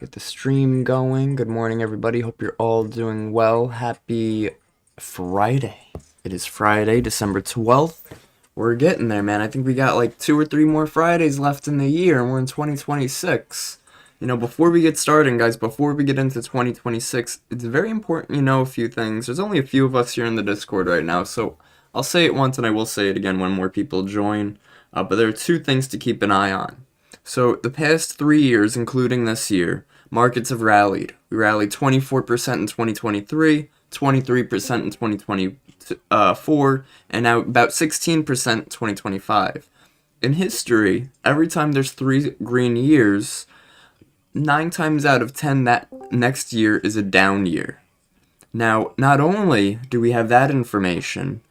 Get the stream going. Good morning, everybody. Hope you're all doing well. Happy Friday. It is Friday, December 12th. We're getting there, man. I think we got like 2 or 3 more Fridays left in the year, and we're in 2026. Before we get started, guys, before we get into 2026, it's very important you know a few things. There's only a few of us here in the Discord right now, so I'll say it once and I will say it again when more people join. But there are 2 things to keep an eye on. So the past 3 years, including this year, markets have rallied. We rallied 24% in 2023, 23% in 2024, and now about 16% in 2025. In history, every time there's 3 green years, 9 times out of 10 that next year is a down year. Now, not only do we have that information,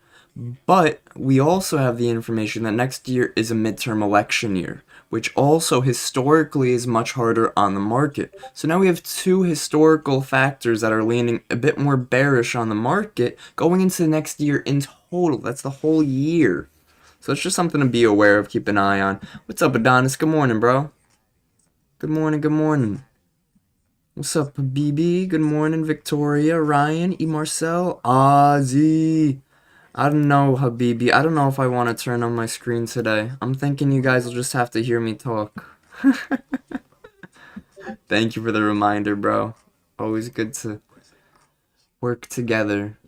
but we also have the information that next year is a midterm election year, which also historically is much harder on the market. So now we have 2 historical factors that are leaning a bit more bearish on the market going into the next year in total. That's the whole year. So it's just something to be aware of, keep an eye on. What's up, Adonis? Good morning, bro. Good morning, good morning. What's up, BB? Good morning, Victoria, Ryan, E. Marcel, Ozzy. I don't know, Habibi. I don't know if I want to turn on my screen today. I'm thinking you guys will just have to hear me talk. Thank you for the reminder, bro. Always good to work together.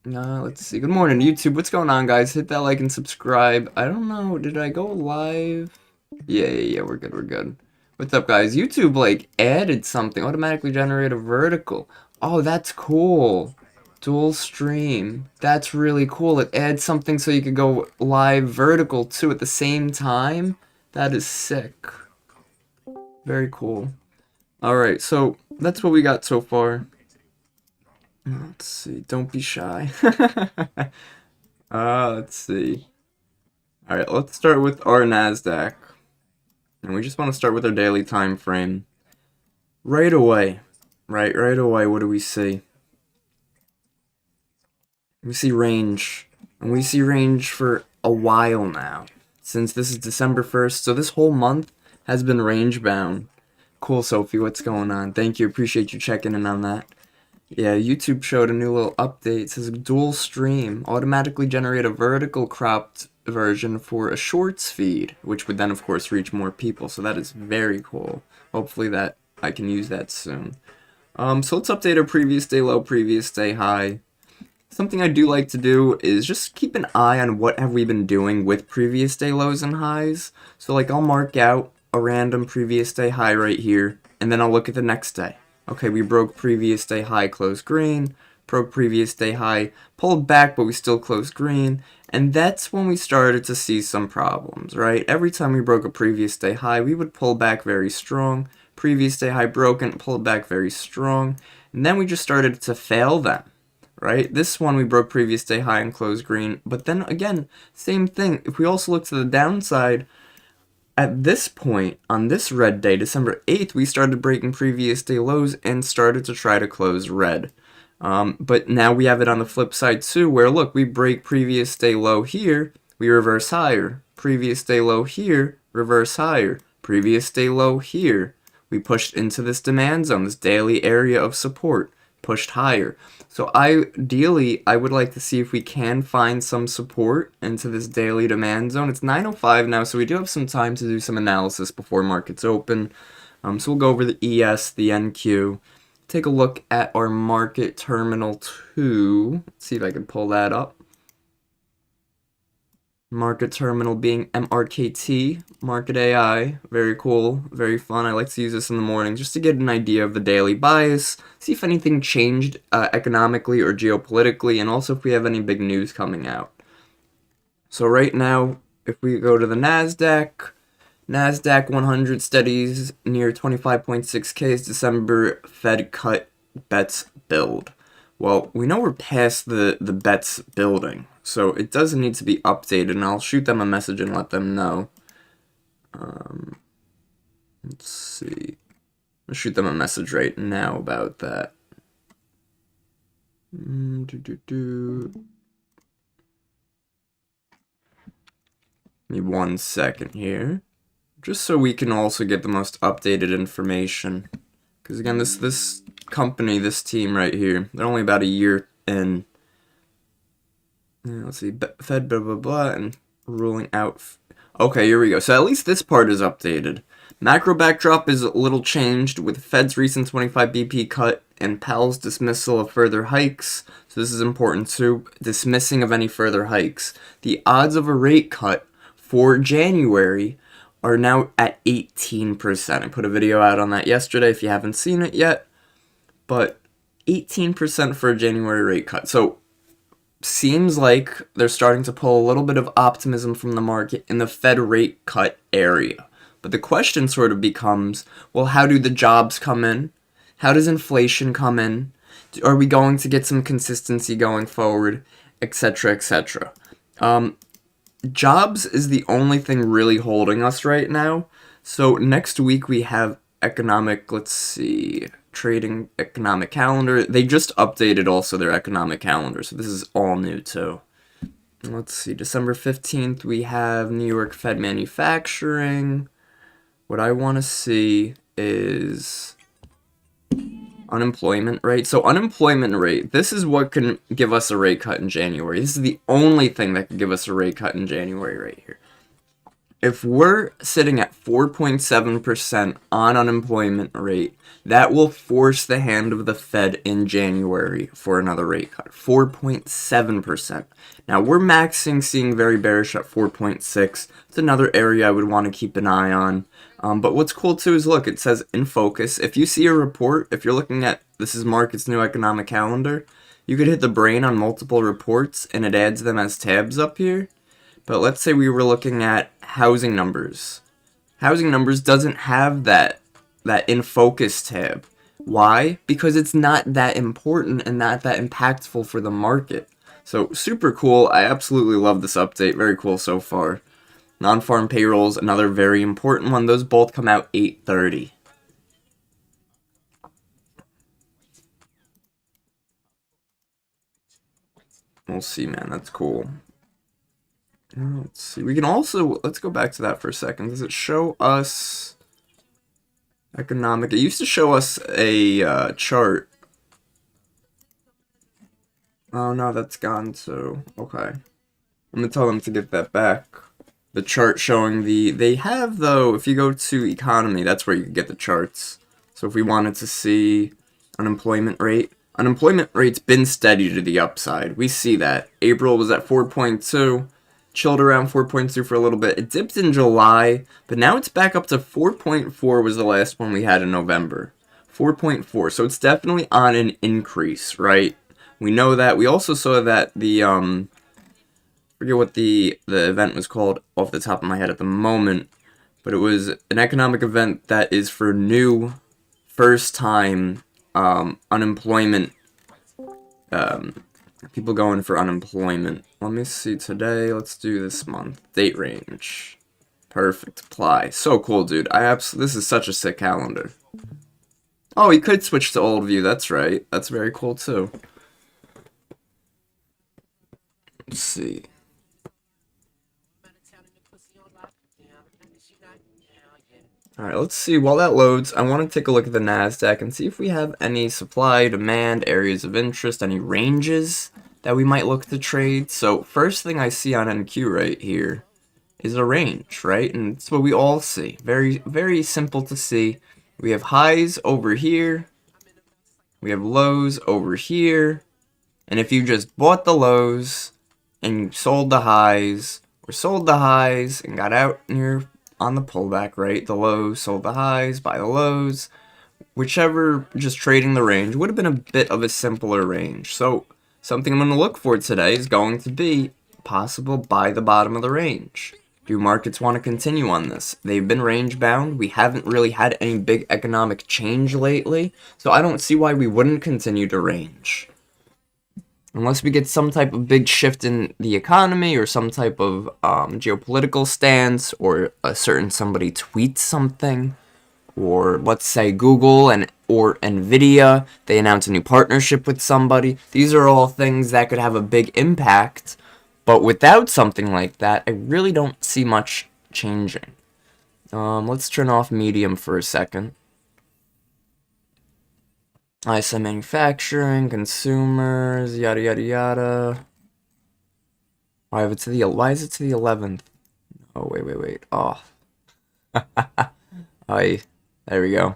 Let's see. Good morning, YouTube. What's going on, guys? Hit that like and subscribe. I don't know. Did I go live? Yeah. We're good. What's up, guys? YouTube, added something. Automatically generate a vertical. Oh, that's cool. Dual stream. That's really cool. It adds something so you could go live vertical too at the same time. That is sick. Very cool. Alright, so that's what we got so far. Let's see. Don't be shy. Let's see. Alright, let's start with our NASDAQ. And we just want to start with our daily time frame. Right away. Right away, what do we see? We see range, and we see range for a while now, since this is December 1st, so this whole month has been range bound. Cool, Sophie, what's going on? Thank you, appreciate you checking in on that. Yeah, YouTube showed a new little update. It says dual stream, automatically generate a vertical cropped version for a shorts feed, which would then of course reach more people, so that is very cool. Hopefully that I can use that soon. So let's update our previous day low, previous day high. Something I do like to do is just keep an eye on what have we been doing with previous day lows and highs. So I'll mark out a random previous day high right here, and then I'll look at the next day. Okay, we broke previous day high, closed green, broke previous day high, pulled back, but we still closed green, and that's when we started to see some problems, right? Every time we broke a previous day high, we would pull back very strong. Previous day high broken, pulled back very strong, and then we just started to fail them. Right? This one we broke previous day high and closed green, but then again, same thing. If we also look to the downside, at this point, on this red day, December 8th, we started breaking previous day lows and started to try to close red. But now we have it on the flip side too, where look, we break previous day low here, we reverse higher. Previous day low here, reverse higher. Previous day low here. We pushed into this demand zone, this daily area of support, pushed higher. So ideally, I would like to see if we can find some support into this daily demand zone. It's 9:05 now, so we do have some time to do some analysis before markets open. So we'll go over the ES, the NQ, take a look at our market terminal 2. Let's see if I can pull that up. Market terminal being MRKT, Market AI, very cool, very fun. I like to use this in the morning just to get an idea of the daily bias, see if anything changed economically or geopolitically, and also if we have any big news coming out. So right now, if we go to the NASDAQ 100 steadies near 25.6K as December Fed cut bets build. Well, we know we're past the bets building, so it doesn't need to be updated, and I'll shoot them a message and let them know. Let's see. I'll shoot them a message right now about that. Give me 1 second here. Just so we can also get the most updated information. Because again, this company, this team right here, they're only about a year in. Let's see, Fed blah blah blah and ruling out. Okay, here we go. So at least this part is updated. Macro backdrop is a little changed with Fed's recent 25 BP cut and Powell's dismissal of further hikes. So this is important too. Dismissing of any further hikes. The odds of a rate cut for January are now at 18%. I put a video out on that yesterday if you haven't seen it yet. But 18% for a January rate cut. So seems like they're starting to pull a little bit of optimism from the market in the Fed rate cut area. But the question sort of becomes, well, how do the jobs come in? How does inflation come in? Are we going to get some consistency going forward, etc., etc.? Jobs is the only thing really holding us right now. So next week we have economic, let's see, trading economic calendar. They just updated also their economic calendar, so this is all new too. Let's see, December 15th we have New York Fed manufacturing. What I want to see is unemployment rate. So unemployment rate, this is what can give us a rate cut in January. This is the only thing that can give us a rate cut in January right here. If we're sitting at 4.7% on unemployment rate, that will force the hand of the Fed in January for another rate cut. 4.7%. Now, we're maxing seeing very bearish at 4.6. It's another area I would want to keep an eye on. But what's cool too is, look, it says in focus. If you see a report, if you're looking at, this is Market's new economic calendar, you could hit the brain on multiple reports and it adds them as tabs up here. But let's say we were looking at housing numbers. Housing numbers doesn't have that in focus tab. Why? Because it's not that important and not that impactful for the market. So super cool. I absolutely love this update. Very cool so far. Non-farm payrolls, another very important one. Those both come out 8:30. We'll see, man. That's cool. Let's see. We can also, let's go back to that for a second. Does it show us economic? It used to show us a chart. Oh no, that's gone. So okay, I'm gonna tell them to get that back. The chart showing they have though. If you go to economy, that's where you can get the charts. So if we wanted to see unemployment rate's been steady to the upside. We see that April was at 4.2. Chilled around 4.2 for a little bit. It dipped in July, but now it's back up to 4.4 was the last one we had in November. 4.4, so it's definitely on an increase, right? We know that. We also saw that the, forget what the event was called off the top of my head at the moment, but it was an economic event that is for new, first-time unemployment, people going for unemployment. Let me see today. Let's do this month. Date range. Perfect. Apply. So cool, dude. This is such a sick calendar. Oh, we could switch to old view. That's right. That's very cool too. Let's see. Alright, let's see. While that loads, I want to take a look at the NASDAQ and see if we have any supply, demand, areas of interest, any ranges that we might look to trade. So first thing I see on NQ right here is a range, right? And it's what we all see. Very, very simple to see. We have highs over here. We have lows over here. And if you just bought the lows and you sold the highs, or sold the highs and got out near on the pullback, right? The lows, sold the highs, buy the lows. Whichever, just trading the range would have been a bit of a simpler range. So something I'm going to look for today is going to be possible buy the bottom of the range. Do markets want to continue on this? They've been range bound. We haven't really had any big economic change lately. So I don't see why we wouldn't continue to range. Unless we get some type of big shift in the economy or some type of geopolitical stance, or a certain somebody tweets something, or let's say Google or Nvidia, they announce a new partnership with somebody. These are all things that could have a big impact, but without something like that, I really don't see much changing. Let's turn off medium for a second. ISM manufacturing, consumers, yada yada yada. Why is it to the 11th? Oh wait. Oh. There we go.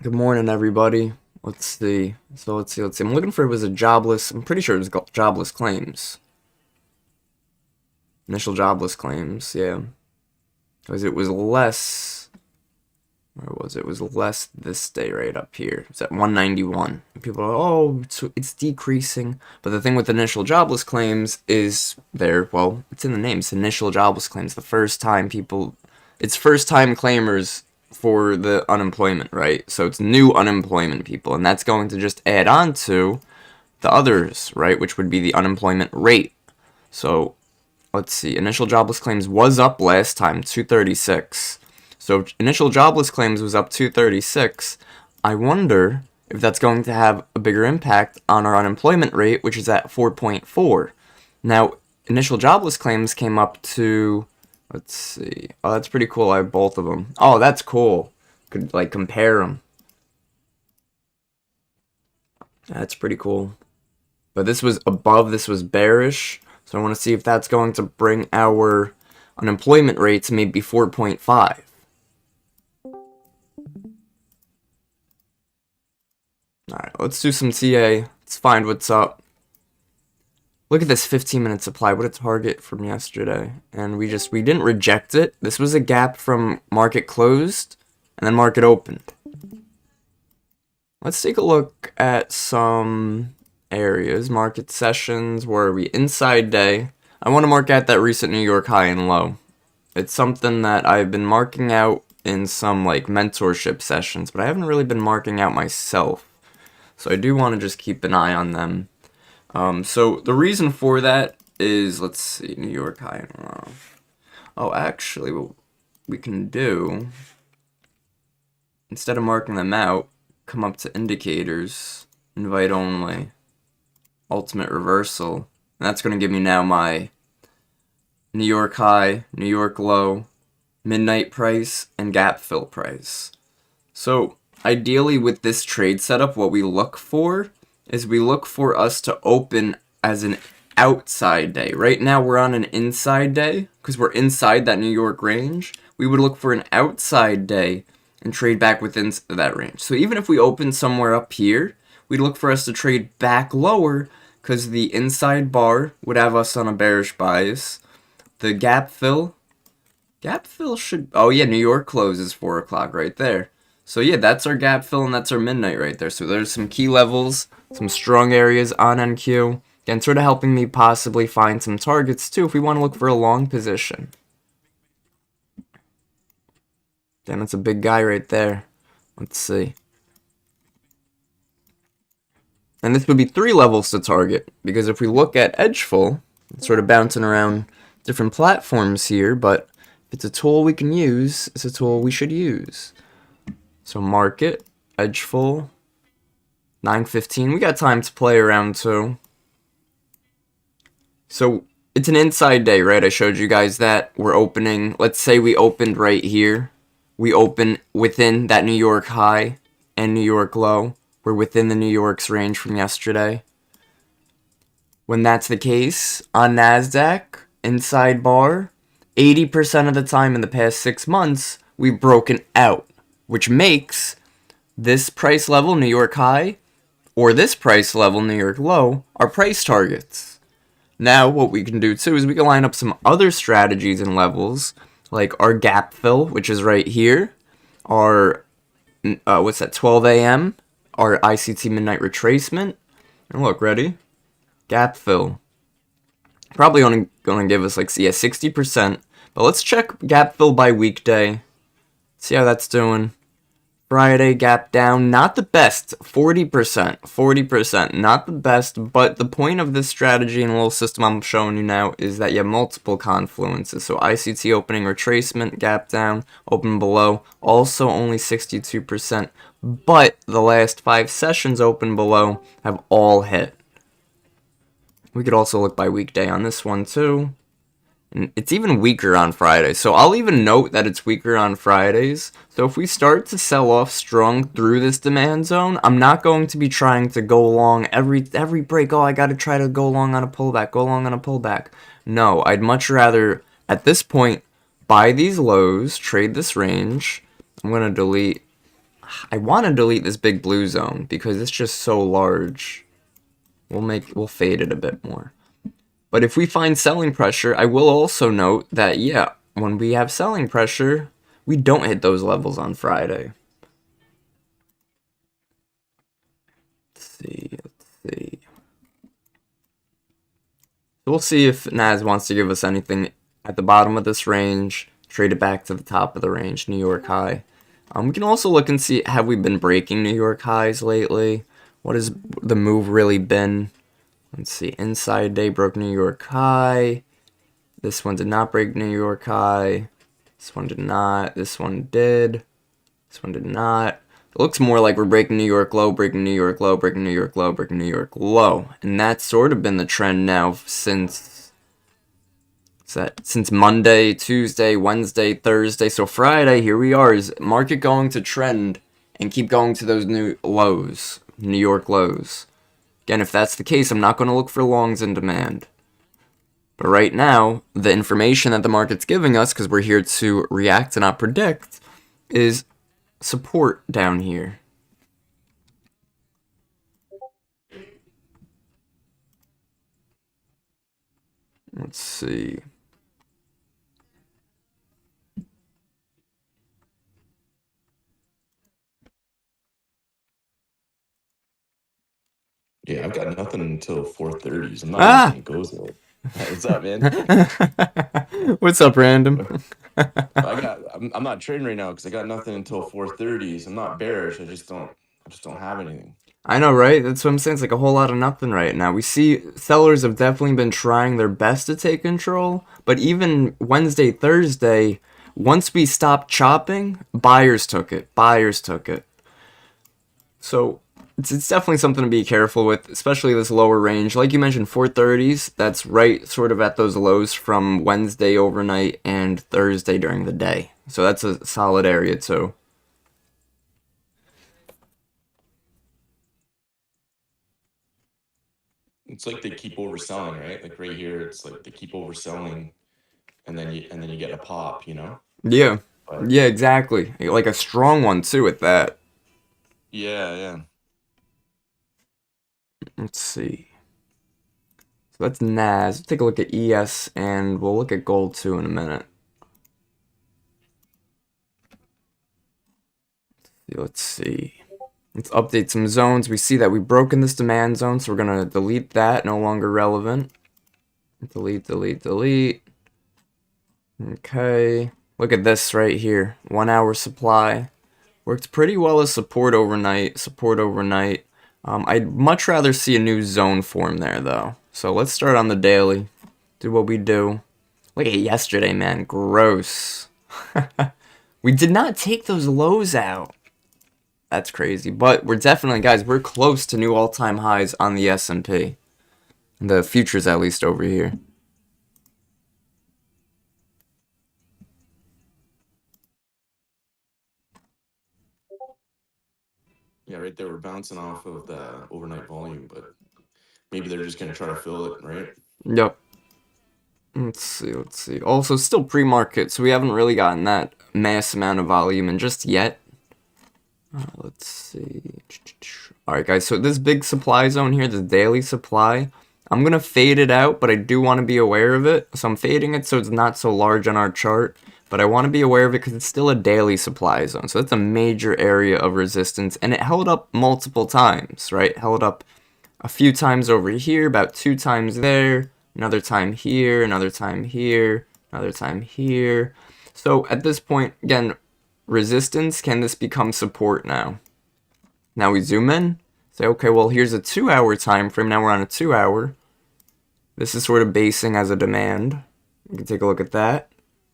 Good morning, everybody. Let's see. Let's see. I'm looking for, it was a jobless. I'm pretty sure it was jobless claims. Initial jobless claims, yeah. Because it was less. Where was it? It was less this day right up here. It's at 191. People are, oh, it's decreasing. But the thing with initial jobless claims is well, it's in the name. It's initial jobless claims. It's first time claimers for the unemployment, right? So it's new unemployment people. And that's going to just add on to the others, right? Which would be the unemployment rate. So let's see. Initial jobless claims was up last time, 236. So initial jobless claims was up 236. I wonder if that's going to have a bigger impact on our unemployment rate, which is at 4.4. Now, initial jobless claims came up to, let's see. Oh, that's pretty cool. I have both of them. Oh, that's cool. Could like compare them. That's pretty cool. But this was above, this was bearish. So I want to see if that's going to bring our unemployment rate to maybe 4.5. Alright, let's do some TA. Let's find what's up. Look at this 15-minute supply. What a target from yesterday. And we didn't reject it. This was a gap from market closed and then market opened. Let's take a look at some areas. Market sessions. Where are we? Inside day. I want to mark out that recent New York high and low. It's something that I've been marking out in some like mentorship sessions, but I haven't really been marking out myself. So I do want to just keep an eye on them. So the reason for that is, let's see, New York high and low. Oh, actually, what we can do, instead of marking them out, come up to indicators, invite only, ultimate reversal. And that's going to give me now my New York high, New York low, midnight price, and gap fill price. So ideally with this trade setup, what we look for is we look for us to open as an outside day. Right now we're on an inside day because we're inside that New York range. We would look for an outside day and trade back within that range. So even if we open somewhere up here, we'd look for us to trade back lower because the inside bar would have us on a bearish bias. The gap fill should, oh yeah, New York closes 4 o'clock right there. So yeah, that's our gap fill and that's our midnight right there. So there's some key levels, some strong areas on NQ. Again, sort of helping me possibly find some targets too if we want to look for a long position. Damn, that's a big guy right there. Let's see. And this would be 3 levels to target, because if we look at Edgeful, it's sort of bouncing around different platforms here, but if it's a tool we can use, it's a tool we should use. So market, Edgeful, 9:15. We got time to play around too. So it's an inside day, right? I showed you guys that. We're opening, let's say we opened right here. We open within that New York high and New York low. We're within the New York's range from yesterday. When that's the case, on NASDAQ, inside bar, 80% of the time in the past 6 months, we've broken out, which makes this price level, New York high, or this price level, New York low, our price targets. Now, what we can do too is we can line up some other strategies and levels, like our gap fill, which is right here, our, 12 a.m., our ICT midnight retracement, and look, ready? Gap fill. Probably only going to give us, like, 60%, but let's check gap fill by weekday, see how that's doing. Friday, gap down, not the best, 40%, not the best, but the point of this strategy and little system I'm showing you now is that you have multiple confluences. So ICT opening retracement, gap down, open below, also only 62%, but the last 5 sessions open below have all hit. We could also look by weekday on this one too. And it's even weaker on Friday. So I'll even note that it's weaker on Fridays. So if we start to sell off strong through this demand zone, I'm not going to be trying to go long every break. Oh, I got to try to go long on a pullback, go long on a pullback. No, I'd much rather, at this point, buy these lows, trade this range. I'm going to delete. I want to delete this big blue zone because it's just so large. We'll fade it a bit more. But if we find selling pressure, I will also note that, yeah, when we have selling pressure, we don't hit those levels on Friday. Let's see. So we'll see if Naz wants to give us anything at the bottom of this range, trade it back to the top of the range, New York high. We can also look and see, have we been breaking New York highs lately? What has the move really been? Let's see, inside day broke New York high. This one did not break New York high. This one did not. This one did. This one did not. It looks more like we're breaking New York low, breaking New York low, breaking New York low, breaking New York low. And that's sort of been the trend now since Monday, Tuesday, Wednesday, Thursday. So Friday, here we are. Is market going to trend and keep going to those new lows, New York lows? Again, if that's the case, I'm not going to look for longs in demand. But right now, the information that the market's giving us, because we're here to react and not predict, is support down here. Let's see. Yeah, I've got nothing until 4:30s. I'm not even saying it goes there. What's up, man? What's up, random? I'm not trading right now because I got nothing until 4:30s. I'm not bearish. I just don't have anything. I know, right? That's what I'm saying. It's like a whole lot of nothing right now. We see sellers have definitely been trying their best to take control, but even Wednesday, Thursday, once we stopped chopping, buyers took it. Buyers took it. So it's definitely something to be careful with, especially this lower range. Like you mentioned, 430s, that's right sort of at those lows from Wednesday overnight and Thursday during the day. So that's a solid area too. It's like they keep overselling, right? Like right here, it's like they keep overselling, and then you get a pop, you know? Yeah. But Yeah, exactly. Like a strong one too at that. yeah. Let's see. So that's NAS. Let's take a look at ES and we'll look at gold too in a minute. Let's see. Let's update some zones. We see that we've broken this demand zone, so we're going to delete that. No longer relevant. Delete. Okay. Look at this right here. 1 hour supply. Worked pretty well as support overnight. I'd much rather see a new zone form there, though. So let's start on the daily. Do what we do. Look at yesterday, man. Gross. We did not take those lows out. That's crazy. But we're definitely, guys, we're close to new all-time highs on the S&P. The futures, at least, over here. Yeah, right there, we're bouncing off of the overnight volume, but maybe they're just gonna try to fill it, right? Yep. Let's see. Also, still pre-market, so we haven't really gotten that mass amount of volume in just yet. Let's see. Alright, guys, so this big supply zone here, this daily supply, I'm going to fade it out, but I do want to be aware of it. So I'm fading it so it's not so large on our chart, but I want to be aware of it because it's still a daily supply zone. So that's a major area of resistance, and it held up multiple times, right? Held up a few times over here, about 2 times there, another time here, another time here, another time here. So at this point, again, resistance, can this become support now? Now we zoom in, say, okay, well, here's a 2-hour time frame. Now we're on a 2-hour. This is sort of basing as a demand. You can take a look at that.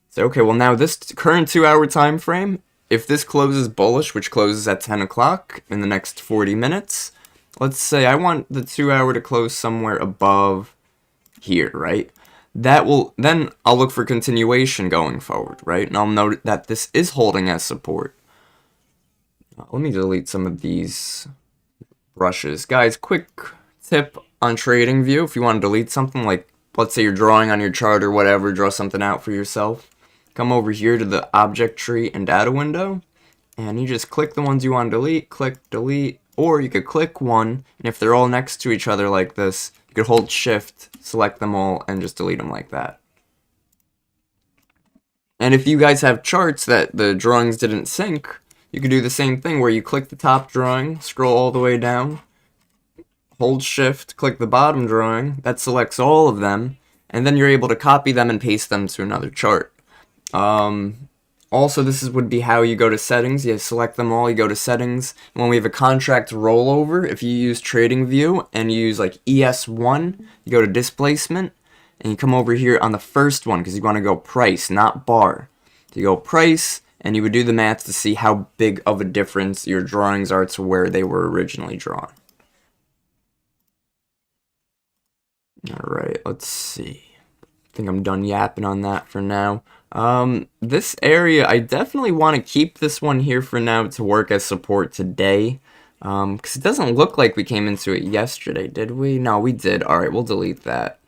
Say, okay, well, now this current 2-hour time frame, if this closes bullish, which closes at 10 o'clock in the next 40 minutes, let's say I want the 2-hour to close somewhere above here, right? then I'll look for continuation going forward, right? And I'll note that this is holding as support. Let me delete some of these brushes. Guys, quick tip on TradingView. If you want to delete something, like let's say you're drawing on your chart or whatever, draw something out for yourself. Come over here to the object tree and data window, and you just click the ones you want to delete, click delete, or you could click one, and if they're all next to each other like this, you could hold shift, select them all, and just delete them like that. And if you guys have charts that the drawings didn't sync, you could do the same thing where you click the top drawing, scroll all the way down, hold shift, click the bottom drawing, that selects all of them, and then you're able to copy them and paste them to another chart. Also, this would be how you go to settings. You select them all, you go to settings. When we have a contract rollover, if you use TradingView and you use like ES1, you go to displacement, and you come over here on the first one because you want to go price, not bar. So you go price, and you would do the math to see how big of a difference your drawings are to where they were originally drawn. Alright, let's see. I think I'm done yapping on that for now. This area, I definitely want to keep this one here for now to work as support today. Because it doesn't look like we came into it yesterday, did we? No, we did. Alright, we'll delete that.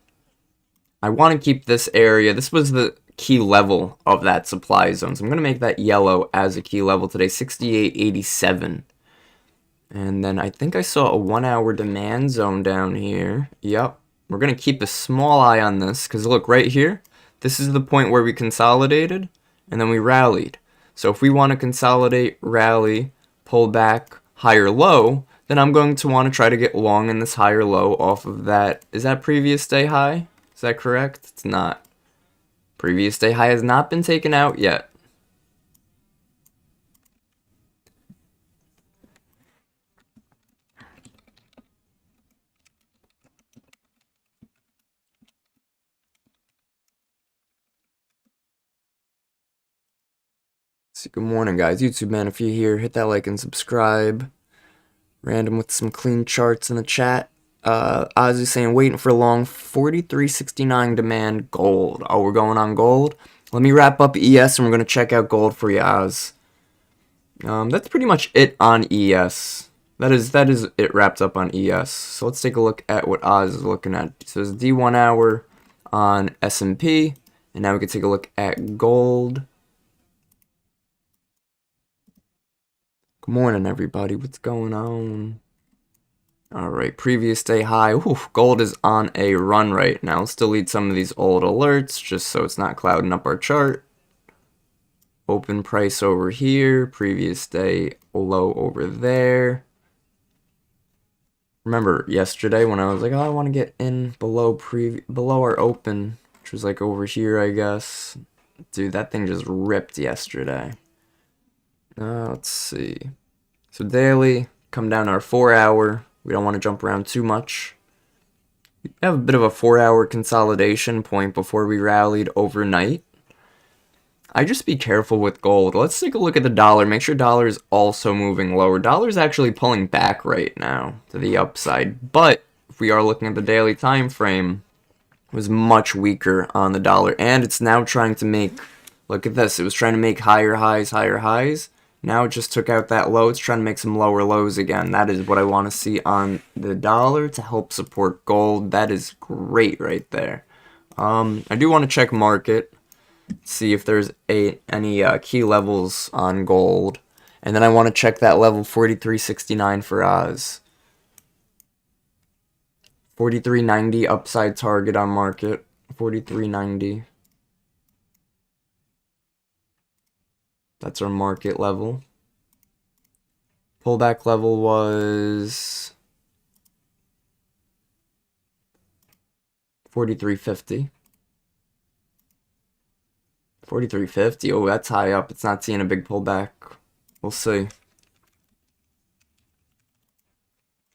I want to keep this area. This was the key level of that supply zone. So I'm going to make that yellow as a key level today, 68.87. And then I think I saw a 1 hour demand zone down here. Yep. We're going to keep a small eye on this because look right here. This is the point where we consolidated and then we rallied. So if we want to consolidate, rally, pull back, higher low, then I'm going to want to try to get long in this higher low off of that. Is that previous day high? Is that correct? It's not. Previous day high has not been taken out yet. So good morning, guys. YouTube man, if you're here, hit that like and subscribe. Random with some clean charts in the chat. Ozzy saying waiting for long 43.69 demand gold. Oh, we're going on gold. Let me wrap up ES and we're gonna check out gold for you, Oz. That's pretty much it on ES. That is it wrapped up on ES. So let's take a look at what Oz is looking at. So it's D1 hour on S&P, and now we can take a look at gold. Good morning, everybody. What's going on? Alright, previous day high. Oof, gold is on a run right now. Let's delete some of these old alerts just so it's not clouding up our chart. Open price over here. Previous day low over there. Remember yesterday when I was like, oh, I want to get in below our open, which was like over here, I guess. Dude, that thing just ripped yesterday. Let's see. So daily, come down to our 4 hour. We don't want to jump around too much. We have a bit of a 4 hour consolidation point before we rallied overnight. I just be careful with gold. Let's take a look at the dollar. Make sure dollar is also moving lower. Dollar's actually pulling back right now to the upside. But if we are looking at the daily time frame, it was much weaker on the dollar. And it's now trying to make, look at this. It was trying to make higher highs, higher highs. Now it just took out that low. It's trying to make some lower lows again. That is what I want to see on the dollar to help support gold. That is great right there. I do want to check market, see if there's any key levels on gold. And then I want to check that level 43.69 for Oz. 43.90 upside target on market. 43.90. That's our market level. Pullback level was 43.50. 43.50. Oh, that's high up. It's not seeing a big pullback. We'll see.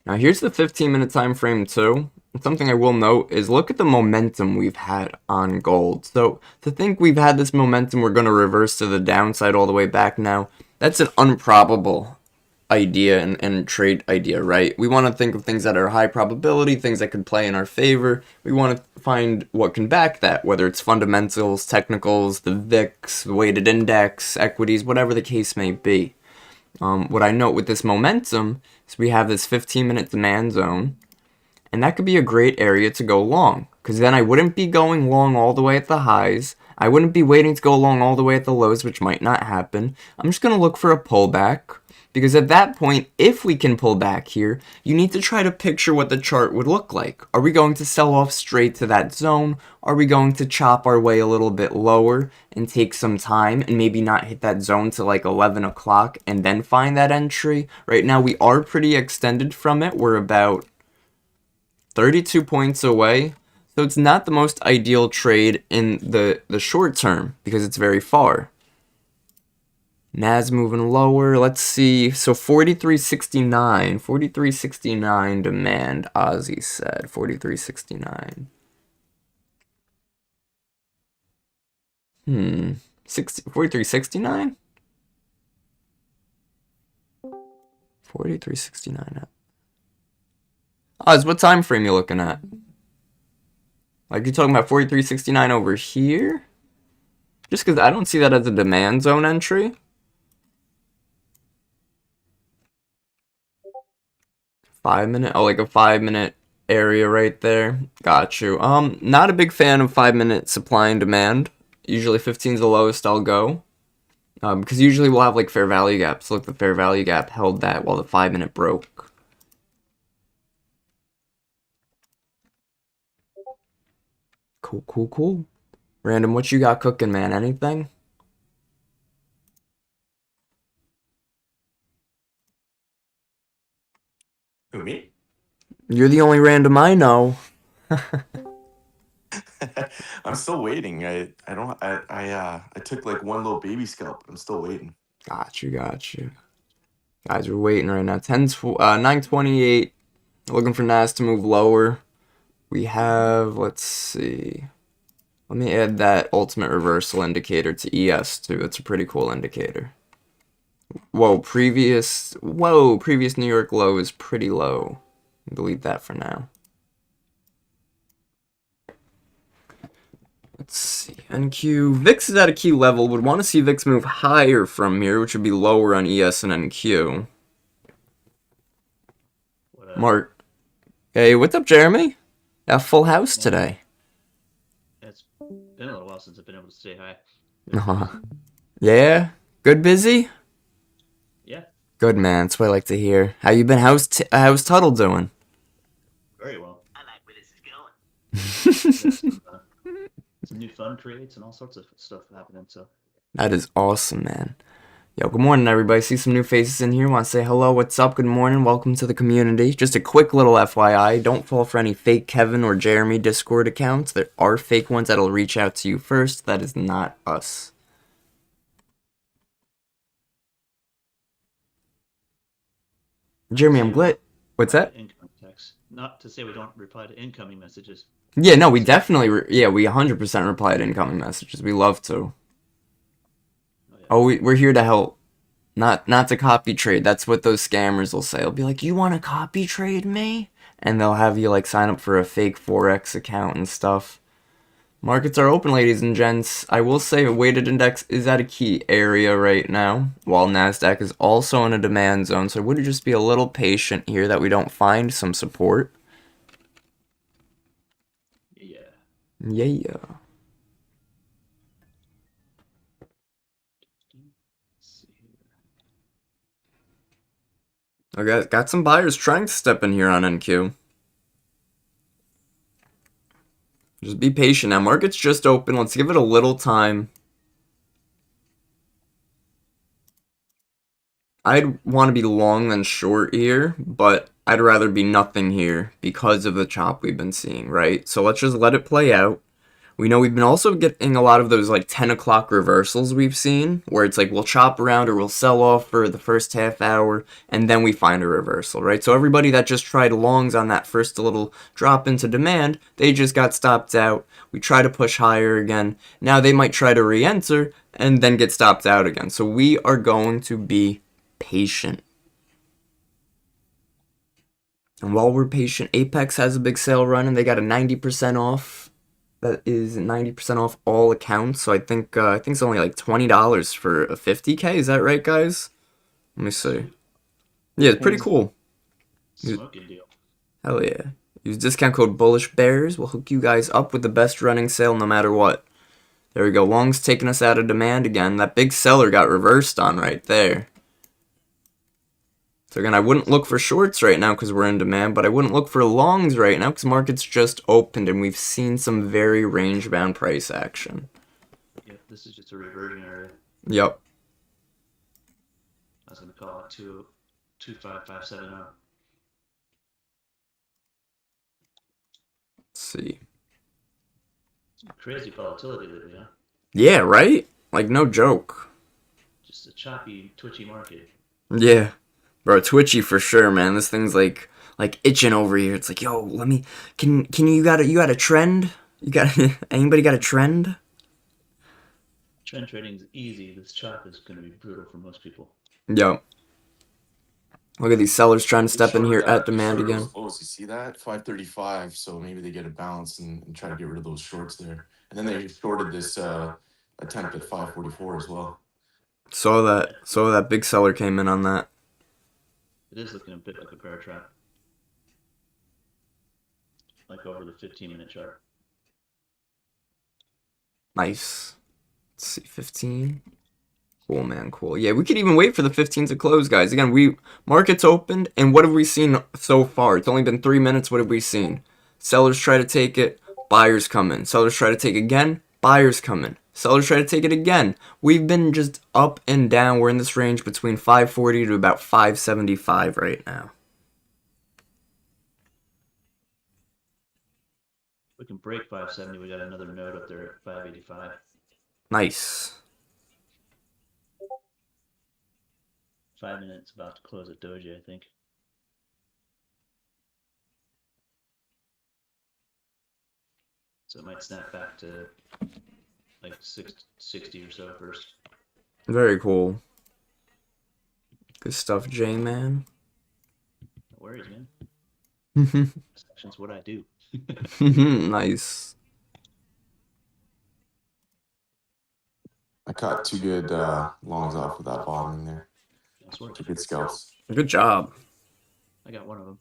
Now here's the 15-minute time frame too. Something I will note is look at the momentum we've had on gold. So to think we've had this momentum, we're going to reverse to the downside all the way back now, that's an improbable idea and trade idea, right? We want to think of things that are high probability, things that could play in our favor. We want to find what can back that, whether it's fundamentals, technicals, the VIX, the weighted index, equities, whatever the case may be. What I note with this momentum is we have this 15-minute demand zone, and that could be a great area to go long, because then I wouldn't be going long all the way at the highs. I wouldn't be waiting to go long all the way at the lows, which might not happen. I'm just going to look for a pullback, because at that point, if we can pull back here, you need to try to picture what the chart would look like. Are we going to sell off straight to that zone? Are we going to chop our way a little bit lower and take some time and maybe not hit that zone till like 11 o'clock and then find that entry? Right now, we are pretty extended from it. We're about 32 points away. So it's not the most ideal trade in the short term because it's very far. Nas moving lower. Let's see. So 43.69. 43.69 demand. Ozzy said 43.69. 43.69? 43.69. Oz, what time frame you looking at? Like, you're talking about 43.69 over here? Just because I don't see that as a demand zone entry. 5 minute, oh, like a 5 minute area right there. Got you. Not a big fan of 5 minute supply and demand. Usually 15 is the lowest I'll go. Because usually we'll have like fair value gaps. Look, the fair value gap held that while the 5 minute broke. Cool. Random, what you got cooking, man? Anything? Who, me? You're the only random I know. I'm still waiting. I took like one little baby scalp. I'm still waiting. Got you. Guys, we're waiting right now. 9:28. Looking for Nas to move lower. We have, let's see. Let me add that ultimate reversal indicator to ES too. That's a pretty cool indicator. Whoa, previous New York low is pretty low. Delete that for now. Let's see. NQ. VIX is at a key level. Would want to see VIX move higher from here, which would be lower on ES and NQ. Mark. Hey, what's up, Jeremy? A full house today. It's been a little while since I've been able to say hi. Yeah? Good busy? Yeah. Good, man. That's what I like to hear. How you been? How's Tuttle doing? Very well. I like where this is going. Some new fun trades and all sorts of stuff happening, so. That is awesome, man. Yo, good morning, everybody. See some new faces in here. Want to say hello, what's up, good morning, welcome to the community. Just a quick little FYI, don't fall for any fake Kevin or Jeremy Discord accounts. There are fake ones that'll reach out to you first. That is not us. Jeremy, I'm glad. What's that? Incoming text. Not to say we don't reply to incoming messages. Yeah, no, we definitely, we 100% reply to incoming messages. We love to. Oh, we're here to help, not to copy trade. That's what those scammers will say. They'll be like, "You want to copy trade me?" And they'll have you like sign up for a fake Forex account and stuff. Markets are open, ladies and gents. I will say a weighted index is at a key area right now, while Nasdaq is also in a demand zone. So would you just be a little patient here that we don't find some support? Yeah. Okay, got some buyers trying to step in here on NQ. Just be patient now. Market's just open. Let's give it a little time. I'd want to be long than short here, but I'd rather be nothing here because of the chop we've been seeing, right? So let's just let it play out. We know we've been also getting a lot of those like 10 o'clock reversals we've seen, where it's like we'll chop around or we'll sell off for the first half hour, and then we find a reversal, right? So everybody that just tried longs on that first little drop into demand, they just got stopped out. We try to push higher again. Now they might try to re-enter and then get stopped out again. So we are going to be patient. And while we're patient, Apex has a big sale running. They got a 90% off. That is 90% off all accounts. So I think it's only like $20 for a 50K. Is that right, guys? Let me see. Yeah, it's pretty cool. Smoking deal. Hell yeah. Use discount code Bullish Bears. We'll hook you guys up with the best running sale no matter what. There we go. Long's taking us out of demand again. That big seller got reversed on right there. So again, I wouldn't look for shorts right now because we're in demand, but I wouldn't look for longs right now because market's just opened and we've seen some very range-bound price action. Yep, this is just a reversion area. Yep. I was going to call it 25570. Let's see. Crazy volatility lately, huh? Yeah, right? Like, no joke. Just a choppy, twitchy market. Yeah. Bro, twitchy for sure, man. This thing's like itching over here. It's like, yo, let me, can you got a trend? Anybody got a trend? Trend trading is easy. This chop is going to be brutal for most people. Yo. Look at these sellers trying to step in here at demand again. Close. You see that? 535. So maybe they get a bounce and try to get rid of those shorts there. And then they shorted this attempt at 544 as well. Saw that big seller came in on that. It is looking a bit like a bear trap. Like over the 15-minute chart. Nice. Let's see, 15. Cool, man, cool. Yeah, we could even wait for the 15 to close, guys. Again, market's opened, and what have we seen so far? It's only been 3 minutes. What have we seen? Sellers try to take it, buyers come in. Sellers try to take it again, buyers come in. Sellers try to take it again. We've been just up and down. We're in this range between 540 to about 575 right now. We can break 570. We got another node up there at 585. Nice. 5 minutes about to close at doji, I think. So it might snap back to like 60 or so first. Very cool. Good stuff, J-Man. No worries, man. That's what I do. Nice. I caught 2 good longs off of that bottoming there. Nice work. 2 good scalps. Good job. I got one of them.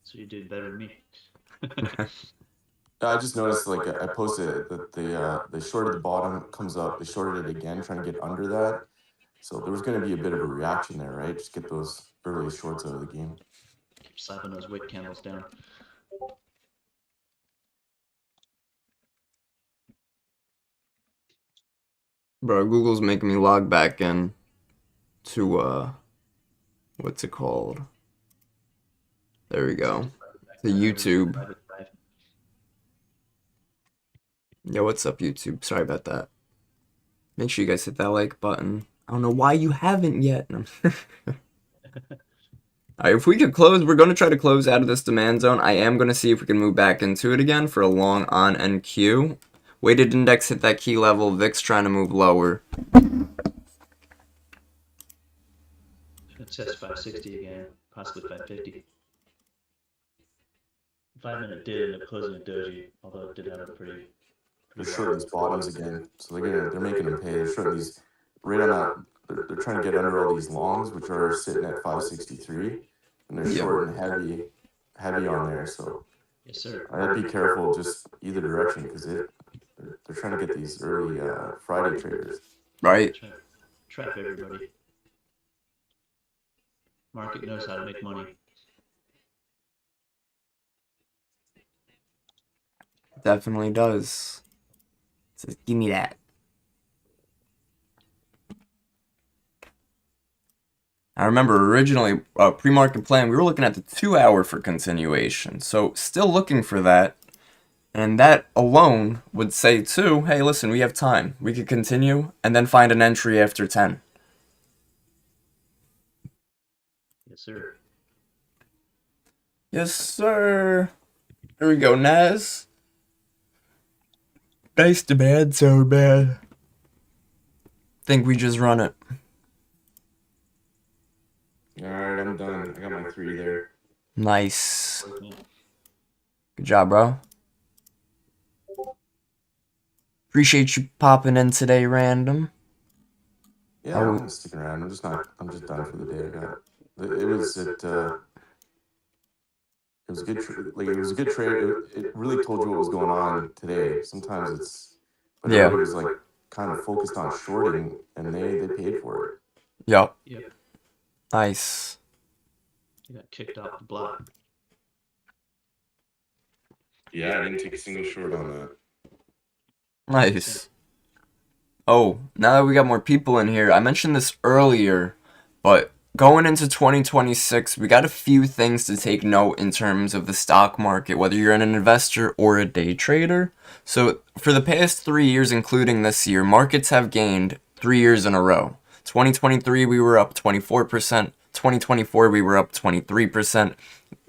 So you did better than me. I just noticed, like, I posted that they shorted the bottom, comes up, they shorted it again, trying to get under that. So there was going to be a bit of a reaction there, right? Just get those early shorts out of the game. Keep slapping those wick candles down. Bro, Google's making me log back in to, what's it called? There we go. To YouTube. Yo, what's up, YouTube? Sorry about that. Make sure you guys hit that like button. I don't know why you haven't yet. Alright, if we could close, we're going to try to close out of this demand zone. I am going to see if we can move back into it again for a long on NQ. Weighted index hit that key level. VIX trying to move lower. It says 560 again, possibly 550. 5 minute did end up closing a doji, although it did have a pretty They're shorting these bottoms again, so they're making them pay. They're shorting these right on that. They're trying to get under all these longs, which are sitting at 563, and they're shorting heavy on there. So yes, sir. I'd be careful just either direction because they're trying to get these early Friday traders. Right. Trap everybody. Market knows how to make money. Definitely does. So give me that. I remember originally, pre-market plan, we were looking at the 2 hour for continuation. So still looking for that. And that alone would say too, hey, listen, we have time. We could continue and then find an entry after 10. Yes, sir. Yes, sir. There we go, Naz. Nice demand so bad. Think we just run it. Alright, I'm done. I got my 3 there. Nice. Working. Good job, bro. Appreciate you popping in today, Random. Yeah, I'm sticking around. I'm just done for the day. It was a good it was a good trade. It really told you what was going on today. Sometimes but Yeah. everybody was like kind of focused on shorting, and they paid for it. Yup. Yep. Nice. He got kicked off the block. Yeah, I didn't take a single short on that. Nice. Oh, now that we got more people in here, I mentioned this earlier, but going into 2026, we got a few things to take note in terms of the stock market, whether you're an investor or a day trader. So, for the past 3 years, including this year, markets have gained 3 years in a row. 2023, we were up 24%. 2024, we were up 23%.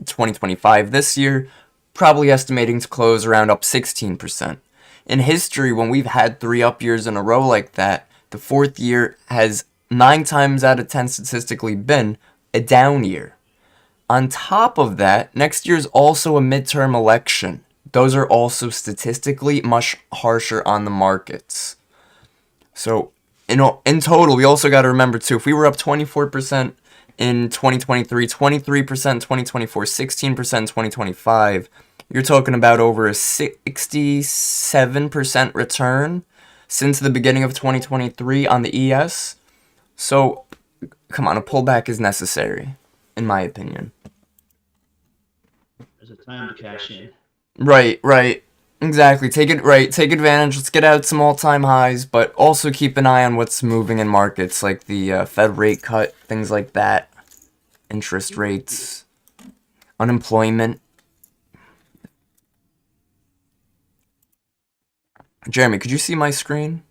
2025, this year, probably estimating to close around up 16%. In history, when we've had 3 up years in a row like that, the 4th year has 9 times out of 10 statistically been a down year. On top of that, next year is also a midterm election. Those are also statistically much harsher on the markets. So, in total, we also got to remember too, if we were up 24% in 2023, 23% in 2024, 16% in 2025, you're talking about over a 67% return since the beginning of 2023 on the ES. So, come on, a pullback is necessary, in my opinion. There's a time to cash in. Right. Exactly. Take advantage. Let's get out some all-time highs, but also keep an eye on what's moving in markets, like the Fed rate cut, things like that, interest rates, unemployment. Jeremy, could you see my screen?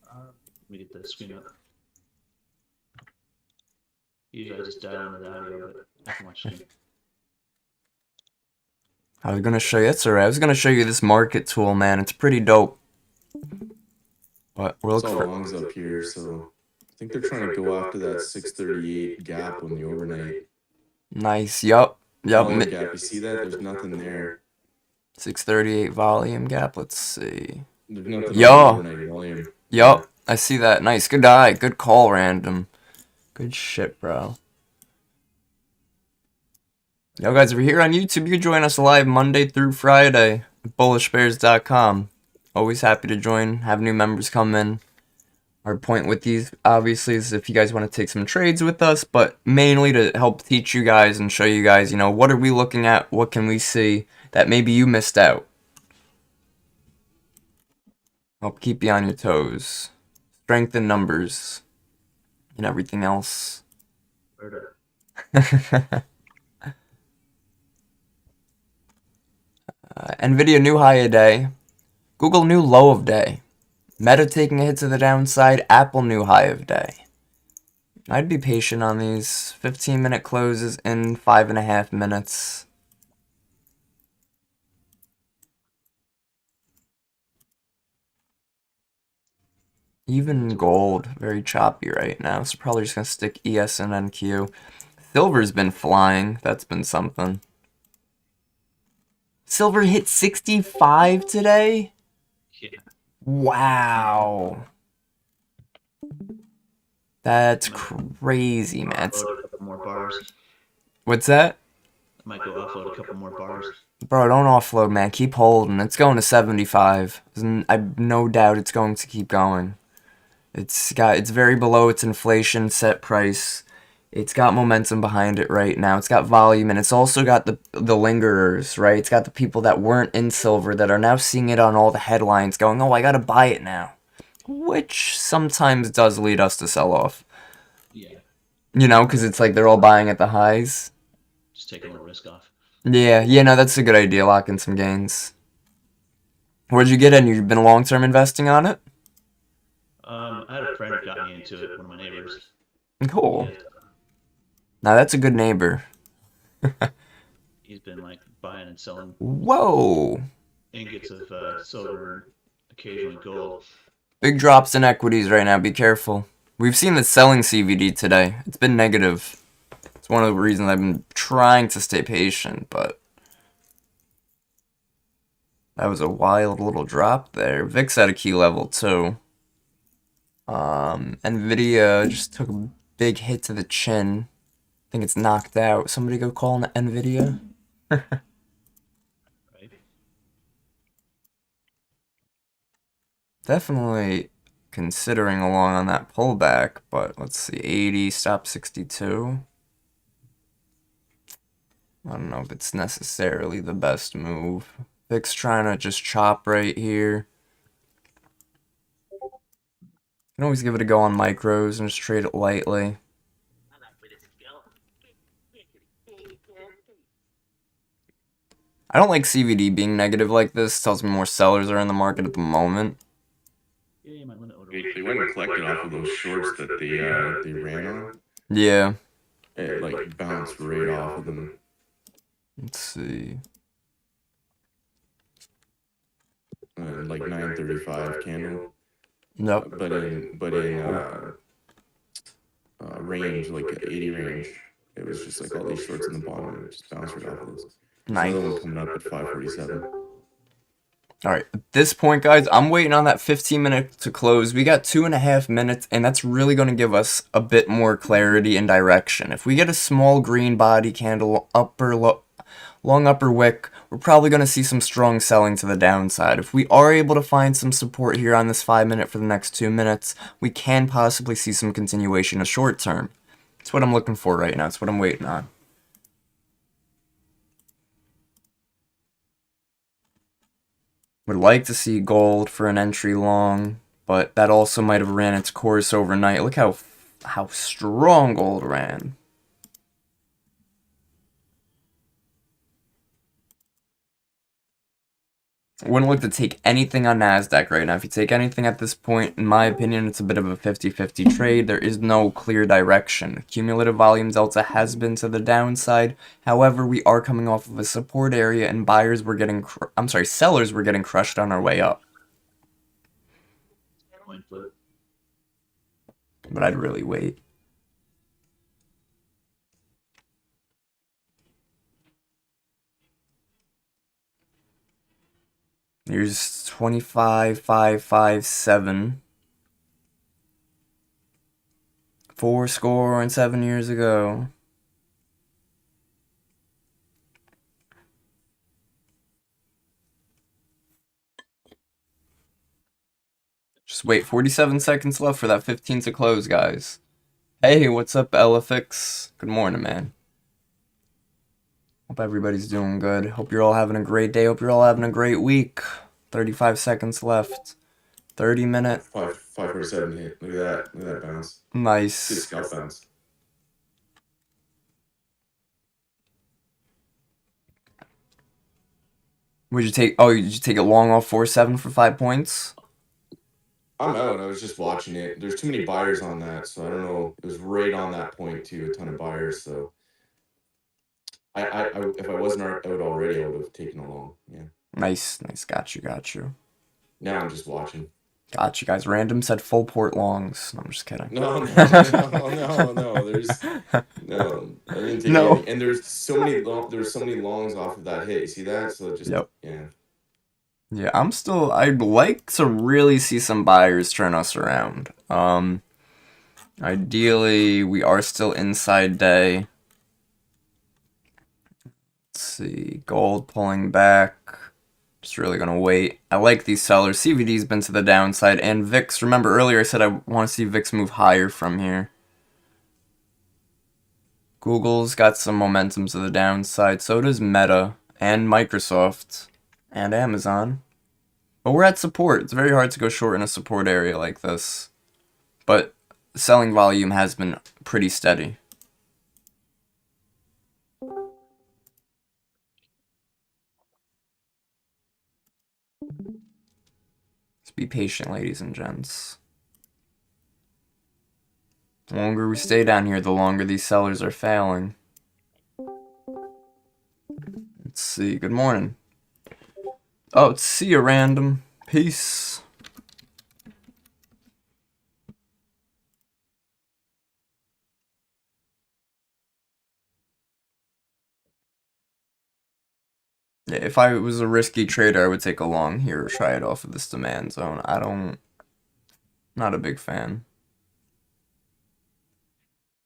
Let me get the screen up. Usually I just dial into the audio, but I can watch screen. I was gonna show you. It's alright. I was gonna show you this market tool, man. It's pretty dope. But we're It's looking all for longs up here, so I think they're trying to go after that 638 gap on the overnight. nice. Yup. Volume gap. You see that? There's nothing there. 638 volume gap. Let's see. There's nothing Yo. on the overnight volume. Yup. I see that. Nice. Good eye. Good call, Random. Good shit, bro. Yo, guys, if you're here on YouTube, you can join us live Monday through Friday at bullishbears.com. Always happy to join, have new members come in. Our point with these, obviously, is if you guys want to take some trades with us, but mainly to help teach you guys and show you guys, what are we looking at, what can we see that maybe you missed out. Help keep you on your toes. Strengthen numbers and everything else. Nvidia new high of day. Google new low of day. Meta taking a hit to the downside. Apple new high of day. I'd be patient on these. 15-minute closes in 5.5 minutes. Even gold, very choppy right now. So probably just going to stick ES and NQ. Silver's been flying. That's been something. Silver hit 65 today? Yeah. Wow. That's crazy, man. Offload a couple more bars. What's that? I might go offload a couple more bars. Bro, don't offload, man. Keep holding. It's going to 75. I've no doubt it's going to keep going. It's very below its inflation set price. It's got momentum behind it right now. It's got volume, and it's also got the lingerers, right? It's got the people that weren't in silver that are now seeing it on all the headlines going, oh, I gotta buy it now. Which sometimes does lead us to sell off. Yeah. Because it's like they're all buying at the highs. Just take a little risk off. Yeah, no, that's a good idea. Lock in some gains. Where'd you get in? You've been long-term investing on it? I had a friend who got me into it, one of my neighbors. Cool. Now that's a good neighbor. He's been like buying and selling. Whoa. Ingots of silver, occasionally gold. Big drops in equities right now. Be careful. We've seen the selling CVD today. It's been negative. It's one of the reasons I've been trying to stay patient, but that was a wild little drop there. VIX at a key level too. Nvidia just took a big hit to the chin. I think it's knocked out. Somebody go call on Nvidia. Right. Definitely considering along on that pullback, but let's see, 80, stop 62. I don't know if it's necessarily the best move. VIX trying to just chop right here. Can always give it a go on micros and just trade it lightly. I don't like CVD being negative like this. Tells me more sellers are in the market at the moment. Yeah, you might limit order. They went and collected off of those shorts that they ran on. Yeah. It like bounced right off of them. Let's see. Like 935 candle. Nope. But in range, like 80 range, it was just like all these shorts in the bottom and it just bounced right off of this. Nice. Another one coming up at 547. Alright, at this point, guys, I'm waiting on that 15 minutes to close. We got 2.5 minutes, and that's really going to give us a bit more clarity and direction. If we get a small green body candle, long upper wick, we're probably going to see some strong selling to the downside. If we are able to find some support here on this 5 minute for the next 2 minutes, we can possibly see some continuation of short term. That's what I'm looking for right now. That's what I'm waiting on. Would like to see gold for an entry long, but that also might have ran its course overnight. Look how strong gold ran. I wouldn't look to take anything on NASDAQ right now. If you take anything at this point, in my opinion, it's a bit of a 50-50 trade. There is no clear direction. Cumulative volume delta has been to the downside. However, we are coming off of a support area, and sellers were getting crushed on our way up. Coin flip. But I'd really wait. Here's 25,557. 4 and 7 years ago. Just wait, 47 seconds left for that 15 to close, guys. Hey, what's up, Elifix? Good morning, man. Hope everybody's doing good. Hope you're all having a great day. Hope you're all having a great week. 35 seconds left. 30 minute. 547 hit. Look at that. Look at that bounce. Nice. Good scalp bounce. Would you take? Oh, did you take it long off 4-7 for 5 points? I'm out. I was just watching it. There's too many buyers on that, so I don't know. It was right on that point too. A ton of buyers. So I if I wasn't out already, I would have taken along. Yeah. Nice. Got you. Now I'm just watching. Got you guys. Random said full port longs. No, I'm just kidding. No. There's no. I didn't take No. any. And there's so many longs off of that hit. You see that? So just Yep. Yeah. Yeah, I'd like to really see some buyers turn us around. Ideally, we are still inside day. Let's see, gold pulling back. Just really gonna wait. I like these sellers. CVD's been to the downside, and VIX, remember earlier I said I want to see VIX move higher from here. Google's got some momentum to the downside, so does Meta, and Microsoft, and Amazon. But we're at support. It's very hard to go short in a support area like this. But the selling volume has been pretty steady. Just be patient, ladies and gents. The longer we stay down here, the longer these sellers are failing. Let's see. Good morning. Oh, see you, random. Peace. Yeah, if I was a risky trader, I would take a long here or try it off of this demand zone. Not a big fan.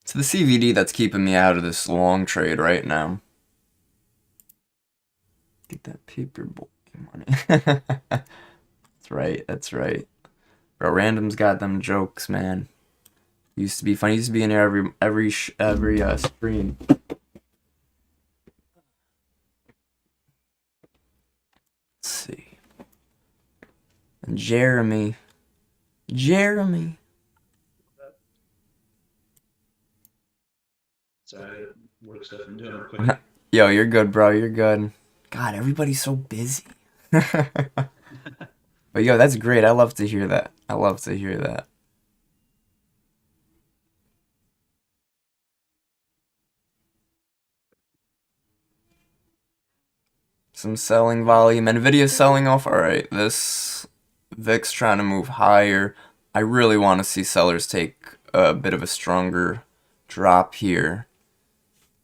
It's the CVD that's keeping me out of this long trade right now. Get that paper boy money. That's right, that's right. Bro, Random's got them jokes, man. Used to be fun. Used to be in here every stream. Let's see. And Jeremy. Sorry, work stuff I'm doing real quick. Yo, you're good, bro. You're good. God, everybody's so busy. But yo, that's great. I love to hear that. I love to hear that. Some selling volume. Nvidia's selling off. Alright, this VIX trying to move higher. I really want to see sellers take a bit of a stronger drop here.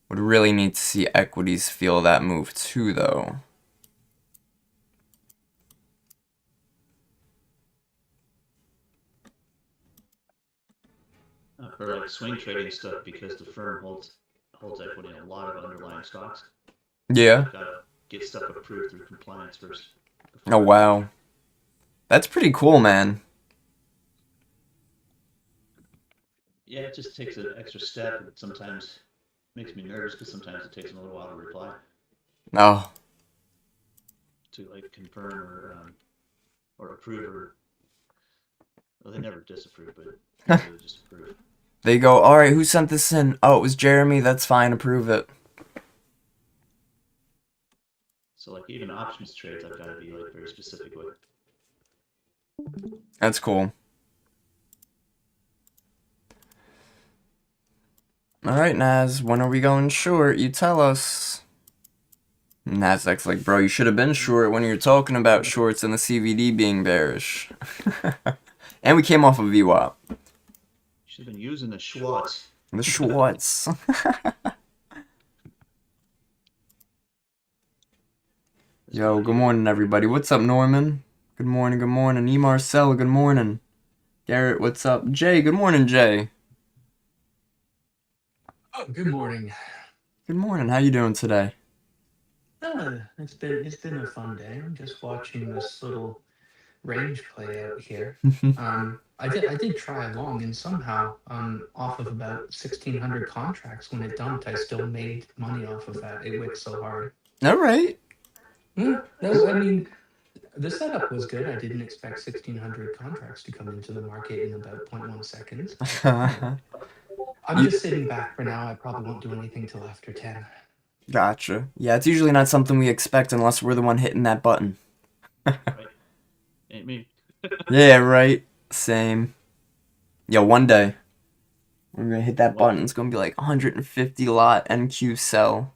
Would really need to see equities feel that move too, though. For like swing trading stuff, because the firm holds equity in a lot of underlying stocks. Yeah. You've gotta get stuff approved through compliance first. Oh, wow. That's pretty cool, man. Yeah, it just takes an extra step, and sometimes makes me nervous because sometimes it takes them a little while to reply. Oh. To like confirm or approve, or well, they never disapprove, but they just approve. They go, alright, who sent this in? Oh, it was Jeremy. That's fine. Approve it. So like even options trades, I've got to be like very specific with. That's cool. Alright, Naz, when are we going short? You tell us. Nasdaq's like, bro, you should have been short when you're talking about shorts and the CVD being bearish. And we came off of VWAP. Should have been using the Schwartz. The Schwartz. Yo, good morning, everybody. What's up, Norman? Good morning, good morning. E. Marcel, good morning. Garrett, what's up? Jay, good morning, Jay. Oh, good morning. Good morning. How you doing today? It's been a fun day. I'm just watching this little range play out here. I did try along, and somehow off of about 1,600 contracts when it dumped, I still made money off of that. It wicked so hard. All right. No, I mean, the setup was good. I didn't expect 1,600 contracts to come into the market in about 0.1 seconds. I'm just sitting back for now. I probably won't do anything till after 10. Gotcha. Yeah, it's usually not something we expect unless we're the one hitting that button. Right. Ain't me. Yeah, right. Same. Yo, one day we're gonna hit that button. It's gonna be like 150 lot NQ sell.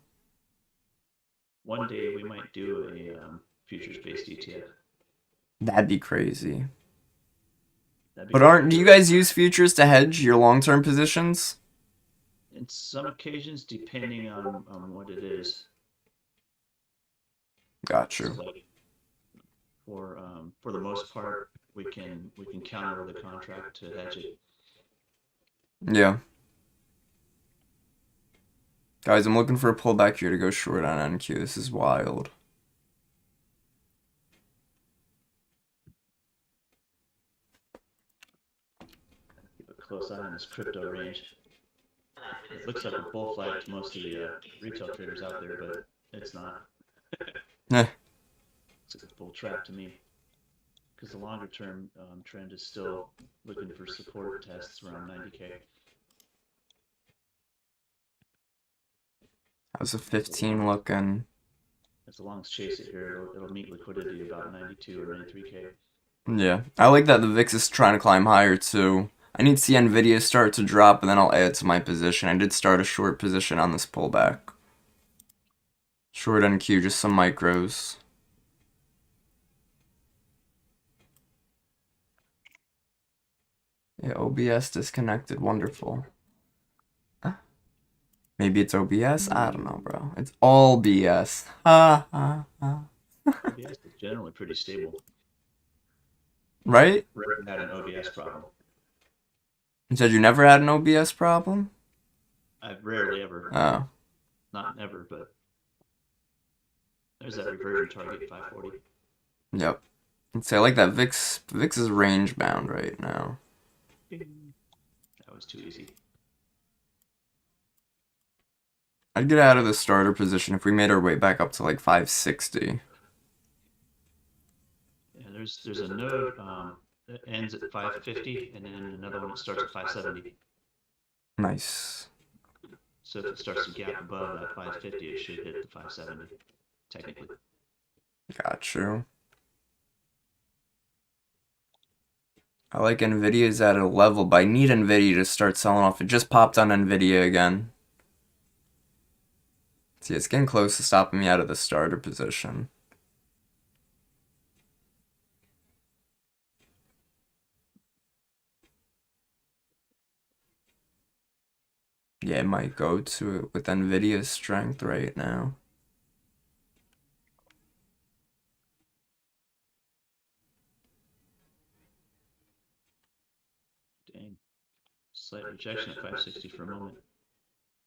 One day we might do a futures-based ETF. That'd be crazy. That'd be But do you guys use futures to hedge your long-term positions? in some occasions, depending on what it is. Gotcha. So like for the most part, we can counter the contract to hedge it. Yeah. Guys, I'm looking for a pullback here to go short on NQ. This is wild. Keep a close eye on this crypto range. It looks like a bull flag to most of the retail traders out there, but it's not. Eh. It's like a bull trap to me. Because the longer term trend is still looking for support tests around 90K. How's a 15 looking? As long as chase it here, it'll meet liquidity about 92 or 93K. Yeah. I like that the VIX is trying to climb higher too. I need to see Nvidia start to drop and then I'll add to my position. I did start a short position on this pullback. Short NQ, just some micros. Yeah, OBS disconnected. Wonderful. Maybe it's OBS? I don't know, bro. It's all BS. Ha ha ha. OBS is generally pretty stable. Right? Rarely had an OBS problem. You said you never had an OBS problem? I've rarely ever, Oh. not never, but there's that reversion target 540. Yep. Let's say I like that VIX. VIX is range bound right now. Ding. That was too easy. I'd get out of the starter position if we made our way back up to like 560. Yeah, there's a node that ends at 550, and then another one that starts at 570. Nice. So if it starts to gap above that 550, it should hit the 570, technically. Got you. I like Nvidia's at a level, but I need Nvidia to start selling off. It just popped on Nvidia again. See, it's getting close to stopping me out of the starter position. Yeah, it might go to it with Nvidia's strength right now. Dang. Slight rejection at 560 for a moment.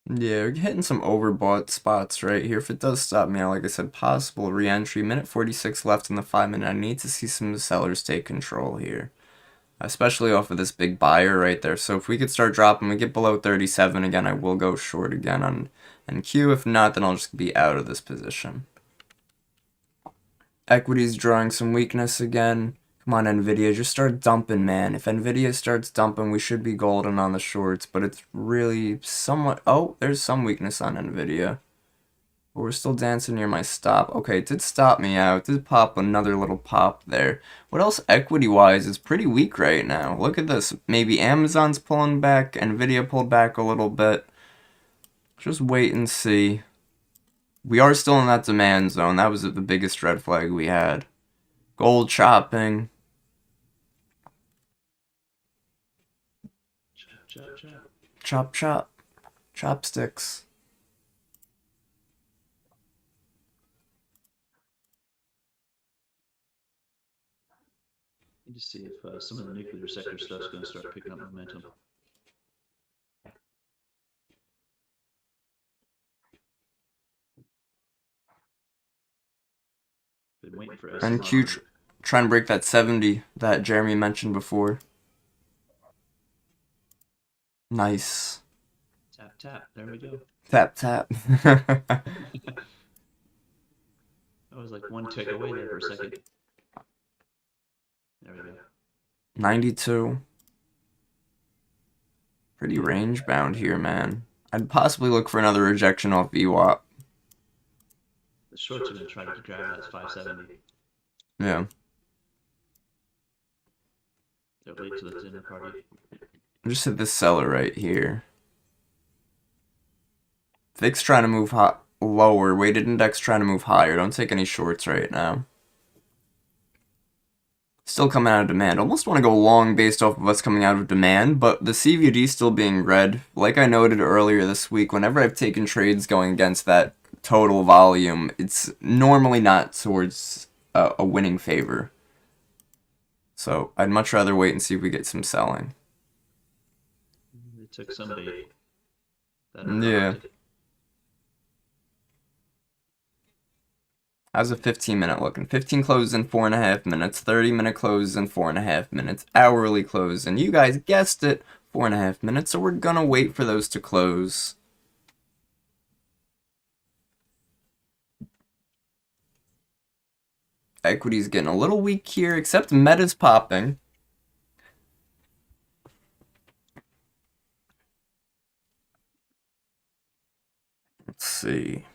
Yeah, we're hitting some overbought spots right here. If it does stop me out, like I said, possible re-entry. Minute 46 left in the 5-minute. I need to see some sellers take control here. Especially off of this big buyer right there. So if we could start dropping, we get below 37 again, I will go short again on NQ. If not, then I'll just be out of this position. Equities drawing some weakness again. Come on, Nvidia, just start dumping, man. If Nvidia starts dumping, we should be golden on the shorts, but it's really somewhat... Oh, there's some weakness on Nvidia. But we're still dancing near my stop. Okay, it did stop me out. It did pop another little pop there. What else equity-wise is pretty weak right now? Look at this. Maybe Amazon's pulling back. Nvidia pulled back a little bit. Just wait and see. We are still in that demand zone. That was the biggest red flag we had. Gold chopping. Chop, chop, chop. Chop, chop. Chopsticks. Need to see if some of the nuclear sector stuff's going to start picking up momentum. Been waiting for NQ trying to break that 70 that Jeremy mentioned before. Nice. Tap, tap. There we go. Tap, tap. That was like one tick away there for a second. There we go. 92. Pretty range bound here, man. I'd possibly look for another rejection off VWAP. The shorts are going to try to grab that 570. Yeah. They're late to the dinner party. Just hit this seller right here. VIX trying to move lower. Weighted index trying to move higher. Don't take any shorts right now. Still coming out of demand. Almost want to go long based off of what's coming out of demand, but the CVD still being red. Like I noted earlier this week, whenever I've taken trades going against that total volume, it's normally not towards a winning favor. So I'd much rather wait and see if we get some selling. They took somebody. Yeah. How's a 15-minute looking? 15 closes in 4.5 minutes, 30-minute closes in 4.5 minutes, hourly close, and you guys guessed it, 4.5 minutes, so we're gonna wait for those to close. Equity's getting a little weak here, except Meta's popping. Let's see.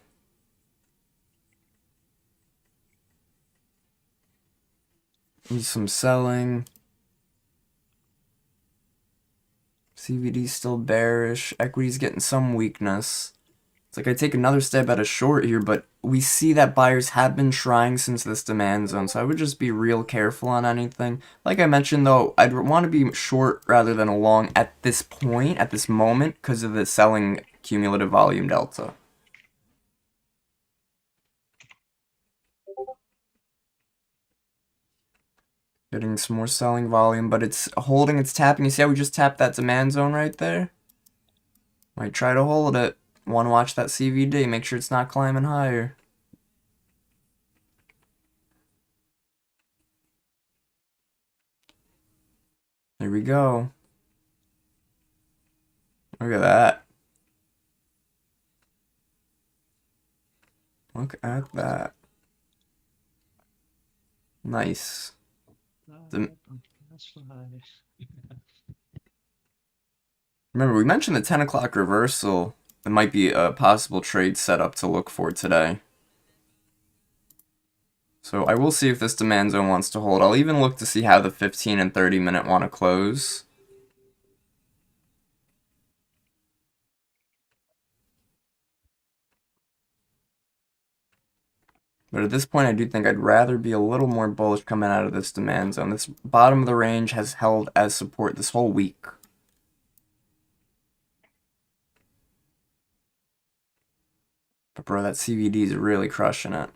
Need some selling. CVD's still bearish. Equity's getting some weakness. It's like I take another step at a short here, but we see that buyers have been trying since this demand zone, so I would just be real careful on anything. Like I mentioned, though, I'd want to be short rather than a long at this point, at this moment, because of the selling cumulative volume delta. Getting some more selling volume, but it's holding, it's tapping. You see how we just tapped that demand zone right there? Might try to hold it. Want to watch that CVD, make sure it's not climbing higher. There we go. Look at that. Look at that. Nice. Remember, we mentioned the 10 o'clock reversal. It might be a possible trade setup to look for today. So I will see if this demand zone wants to hold. I'll even look to see how the 15 and 30 minute want to close. But at this point, I do think I'd rather be a little more bullish coming out of this demand zone. This bottom of the range has held as support this whole week. But bro, that CVD is really crushing it.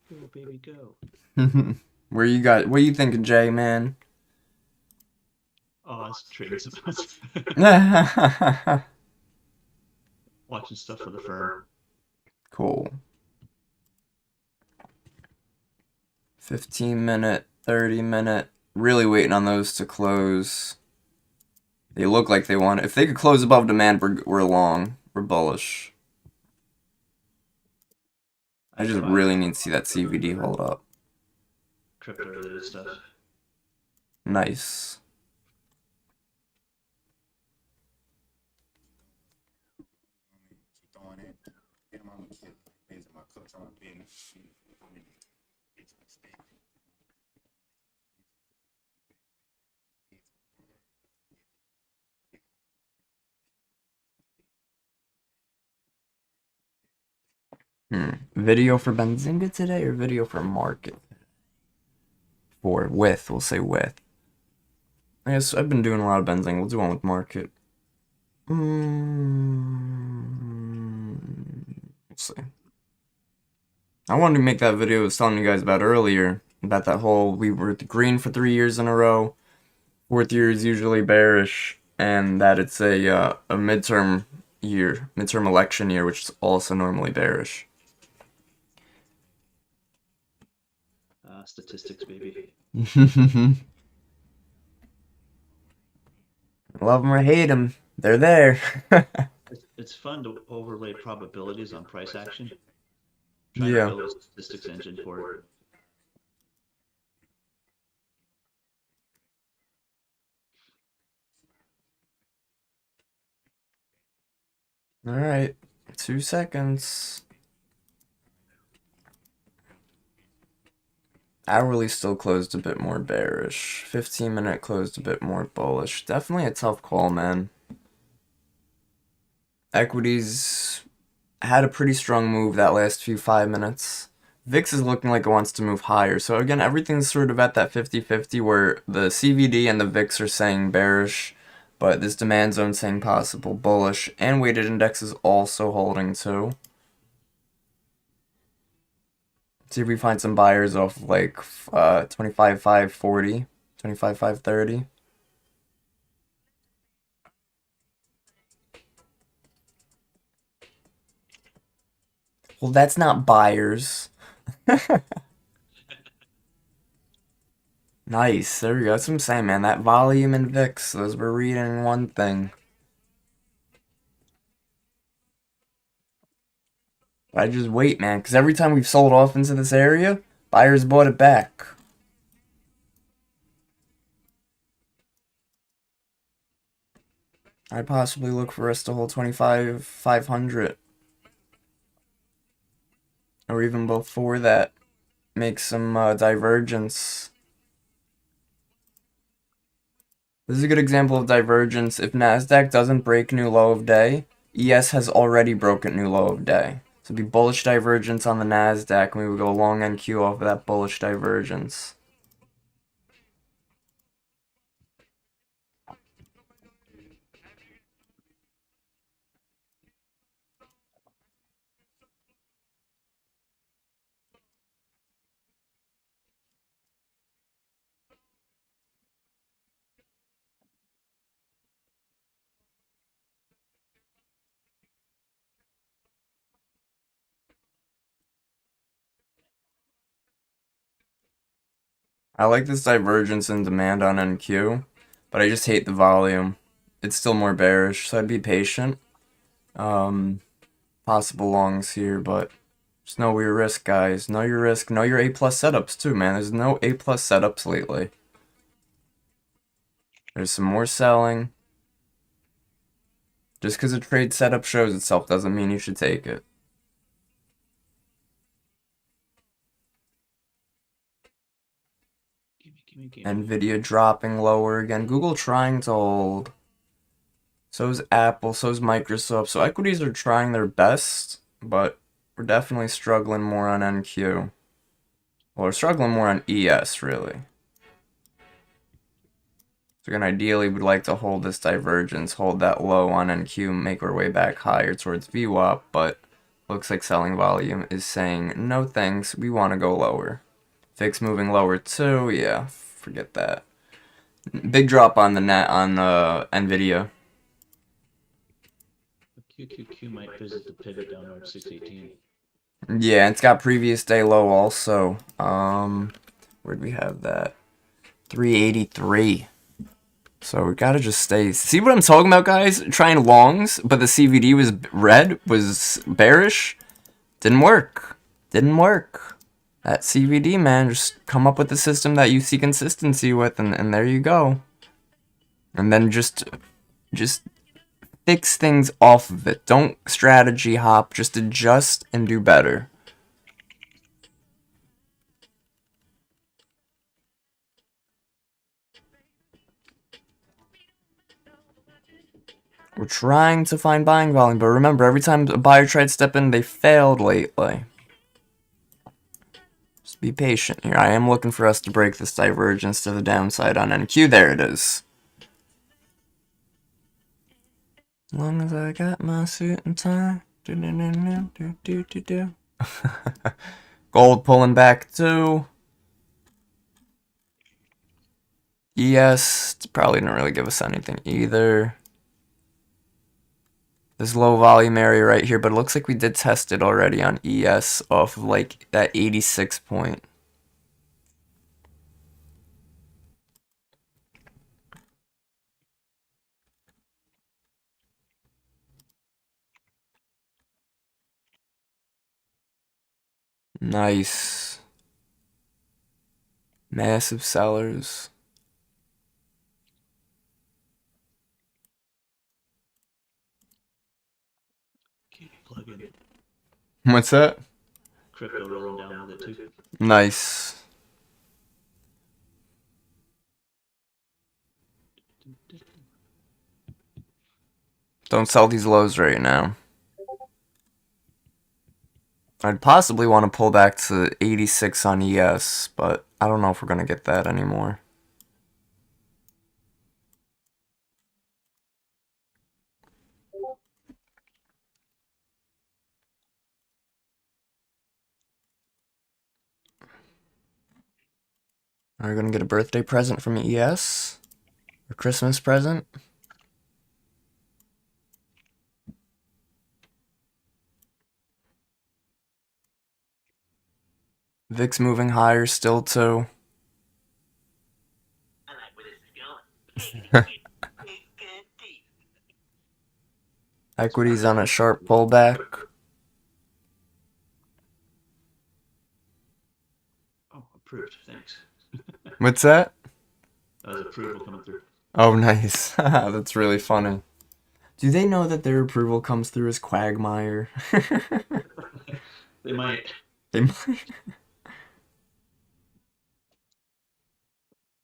Go, baby, go. What are you thinking, Jay, man? Oh, I was trading some. Watching stuff for the firm. Cool. 15-minute, 30-minute. Really waiting on those to close. They look like they want it. If they could close above demand, we're long. We're bullish. I just really need to see that CVD hold up. Crypto-related stuff. Nice. Video for Benzinga today or video for market? We'll say with. I guess I've been doing a lot of Benzinga. We'll do one with market. Let's see. I wanted to make that video I was telling you guys about earlier. About that whole, we were at the green for 3 years in a row. 4th year is usually bearish. And that it's a midterm year, midterm election year, which is also normally bearish. Statistics, baby. Love them or hate them, they're there. It's fun to overlay probabilities on price action. Trying Yeah. to build a statistics engine for it. Alright, 2 seconds. Hourly still closed a bit more bearish. 15-minute closed a bit more bullish. Definitely a tough call, man. Equities had a pretty strong move that last few 5 minutes. VIX is looking like it wants to move higher. So again, everything's sort of at that 50-50 where the CVD and the VIX are saying bearish, but this demand zone saying possible bullish, and weighted index is also holding too. See if we find some buyers off like 25,540, 25,530. Well, that's not buyers. Nice. There we go. That's what I'm saying, man. That volume and VIX, those were reading one thing. I just wait, man, because every time we've sold off into this area, buyers bought it back. I'd possibly look for us to hold 25,500. Or even before that. Make some divergence. This is a good example of divergence. If NASDAQ doesn't break new low of day, ES has already broken new low of day. So it'd be bullish divergence on the NASDAQ, and we would go long NQ off of that bullish divergence. I like this divergence in demand on NQ, but I just hate the volume. It's still more bearish, so I'd be patient. Possible longs here, but just know your risk, guys. Know your risk. Know your A+ setups too, man. There's no A+ setups lately. There's some more selling. Just because a trade setup shows itself doesn't mean you should take it. Nvidia dropping lower again. Google trying to hold. So's Apple, so's Microsoft. So equities are trying their best, but we're definitely struggling more on NQ. Well, we're struggling more on ES, really. So again, ideally, we'd like to hold this divergence, hold that low on NQ, make our way back higher towards VWAP, but looks like selling volume is saying, no thanks, we want to go lower. VIX moving lower too, yeah, forget that. Big drop on the net on Nvidia. QQQ might visit the pivot down to 618. Yeah, it's got previous day low also. Where'd we have that? 383. So we gotta just stay. See what I'm talking about, guys? Trying longs, but the CVD was red, was bearish. Didn't work. Didn't work. That CVD, man, just come up with the system that you see consistency with, and there you go. And then just fix things off of it. Don't strategy hop, just adjust and do better. We're trying to find buying volume, but remember, every time a buyer tried to step in, they failed lately. Just be patient here. I am looking for us to break this divergence to the downside on NQ. There it is. As long as I got my suit and tie. Gold pulling back too. ES probably didn't really give us anything either. This low volume area right here, but it looks like we did test it already on ES off of like that 86 point. Nice. Massive sellers. Plug in. What's that? Crypto rolling down with it too. Nice. Don't sell these lows right now. I'd possibly want to pull back to 86 on ES, but I don't know if we're going to get that anymore. Are we going to get a birthday present from ES? A Christmas present? VIX moving higher still too. I like where this is going. Equities on a sharp pullback. Oh, approved. Thanks. What's that? That was approval coming through. Oh, nice. That's really funny. Do they know that their approval comes through as Quagmire? They might. They might.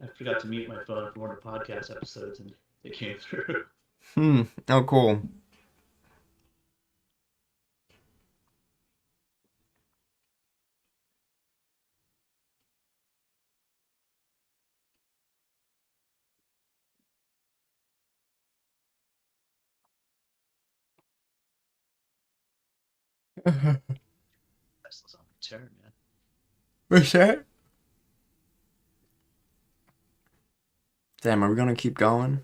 I forgot to mute my phone for one of the podcast episodes, and it came through. Oh, cool. Tesla's on return, man. What's that? Damn, are we gonna keep going?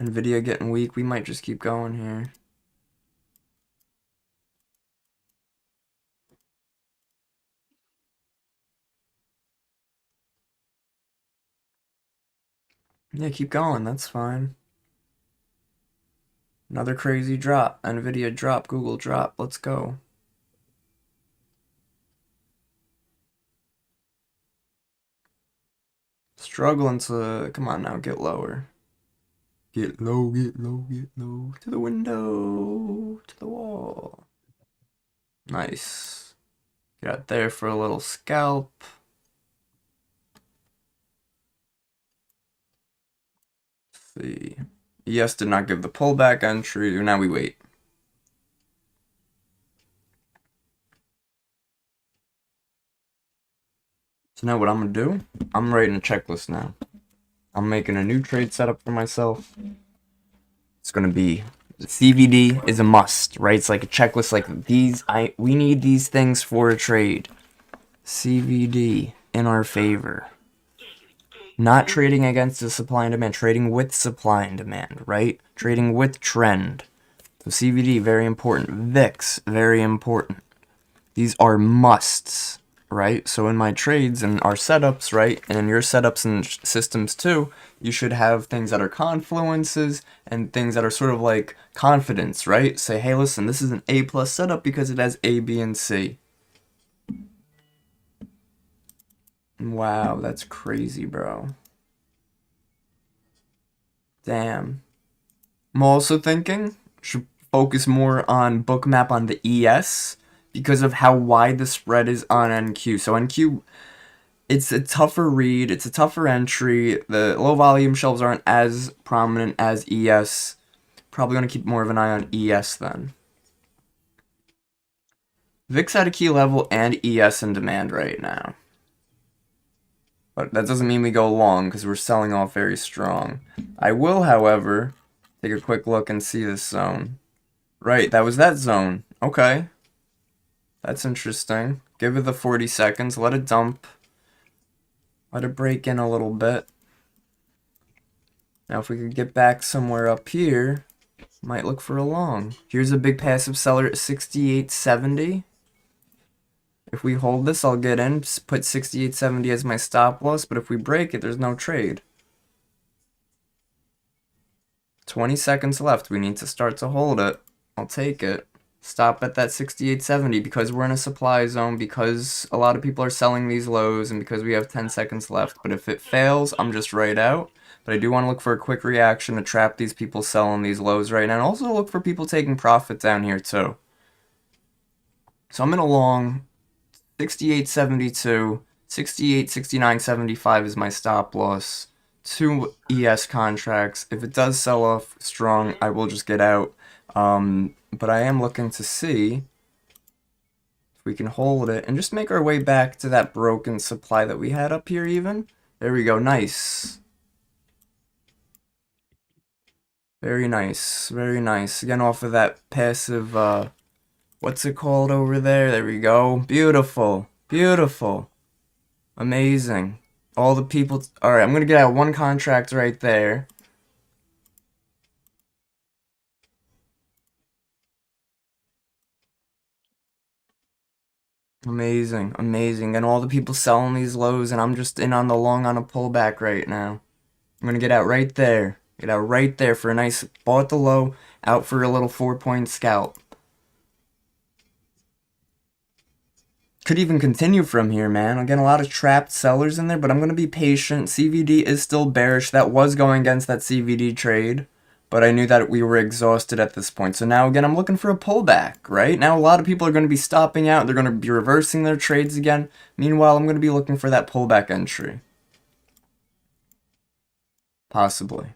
Nvidia getting weak. We might just keep going here. Yeah, keep going. That's fine. Another crazy drop. Nvidia drop. Google drop. Let's go. Struggling to... Come on now, get lower. Get low, get low, get low. To the window. To the wall. Nice. Get out there for a little scalp. Let's see. ES did not give the pullback entry. Now we wait. So now what I'm gonna do, I'm writing a checklist now. I'm making a new trade setup for myself. It's gonna be CVD is a must, right? It's like a checklist like these. We need these things for a trade. CVD in our favor. Not trading against the supply and demand, trading with supply and demand, right? Trading with trend. So CVD, very important. VIX, very important. These are musts, right? So in my trades and our setups, right? And in your setups and systems too, you should have things that are confluences and things that are sort of like confidence, right? Say, hey, listen, this is an A+ setup because it has A, B, and C. Wow, that's crazy, bro. Damn. I'm also thinking should focus more on bookmap on the ES because of how wide the spread is on NQ. So NQ, it's a tougher read, it's a tougher entry. The low volume shelves aren't as prominent as ES. Probably going to keep more of an eye on ES then. VIX at a key level and ES in demand right now. But that doesn't mean we go long because we're selling off very strong. I will, however, take a quick look and see this zone. Right, that was that zone. Okay. That's interesting. Give it the 40 seconds. Let it dump. Let it break in a little bit. Now if we could get back somewhere up here, might look for a long. Here's a big passive seller at 68.70. If we hold this, I'll get in, put 68.70 as my stop loss, but if we break it, there's no trade. 20 seconds left. We need to start to hold it. I'll take it. Stop at that 68.70 because we're in a supply zone, because a lot of people are selling these lows, and because we have 10 seconds left. But if it fails, I'm just right out. But I do want to look for a quick reaction to trap these people selling these lows right now, and also look for people taking profit down here too. So I'm in a long. 68.72, 68.69.75 is my stop loss. 2 ES contracts. If it does sell off strong, I will just get out. But I am looking to see if we can hold it and just make our way back to that broken supply that we had up here even. There we go. Nice. Very nice. Very nice. Again, off of that passive, what's it called over there? There we go. Beautiful. Beautiful. Amazing. All the people... Alright, I'm going to get out one contract right there. Amazing. Amazing. And all the people selling these lows, and I'm just in on the long on a pullback right now. I'm going to get out right there. Get out right there for a nice... Bought the low, out for a little 4-point scalp. Could even continue from here, man. I'm getting a lot of trapped sellers in there, but I'm going to be patient. CVD is still bearish. That was going against that CVD trade. but I knew that we were exhausted at this point. So now again, I'm looking for a pullback, right? Now a lot of people are going to be stopping out. They're going to be reversing their trades again. Meanwhile, I'm going to be looking for that pullback entry. Possibly.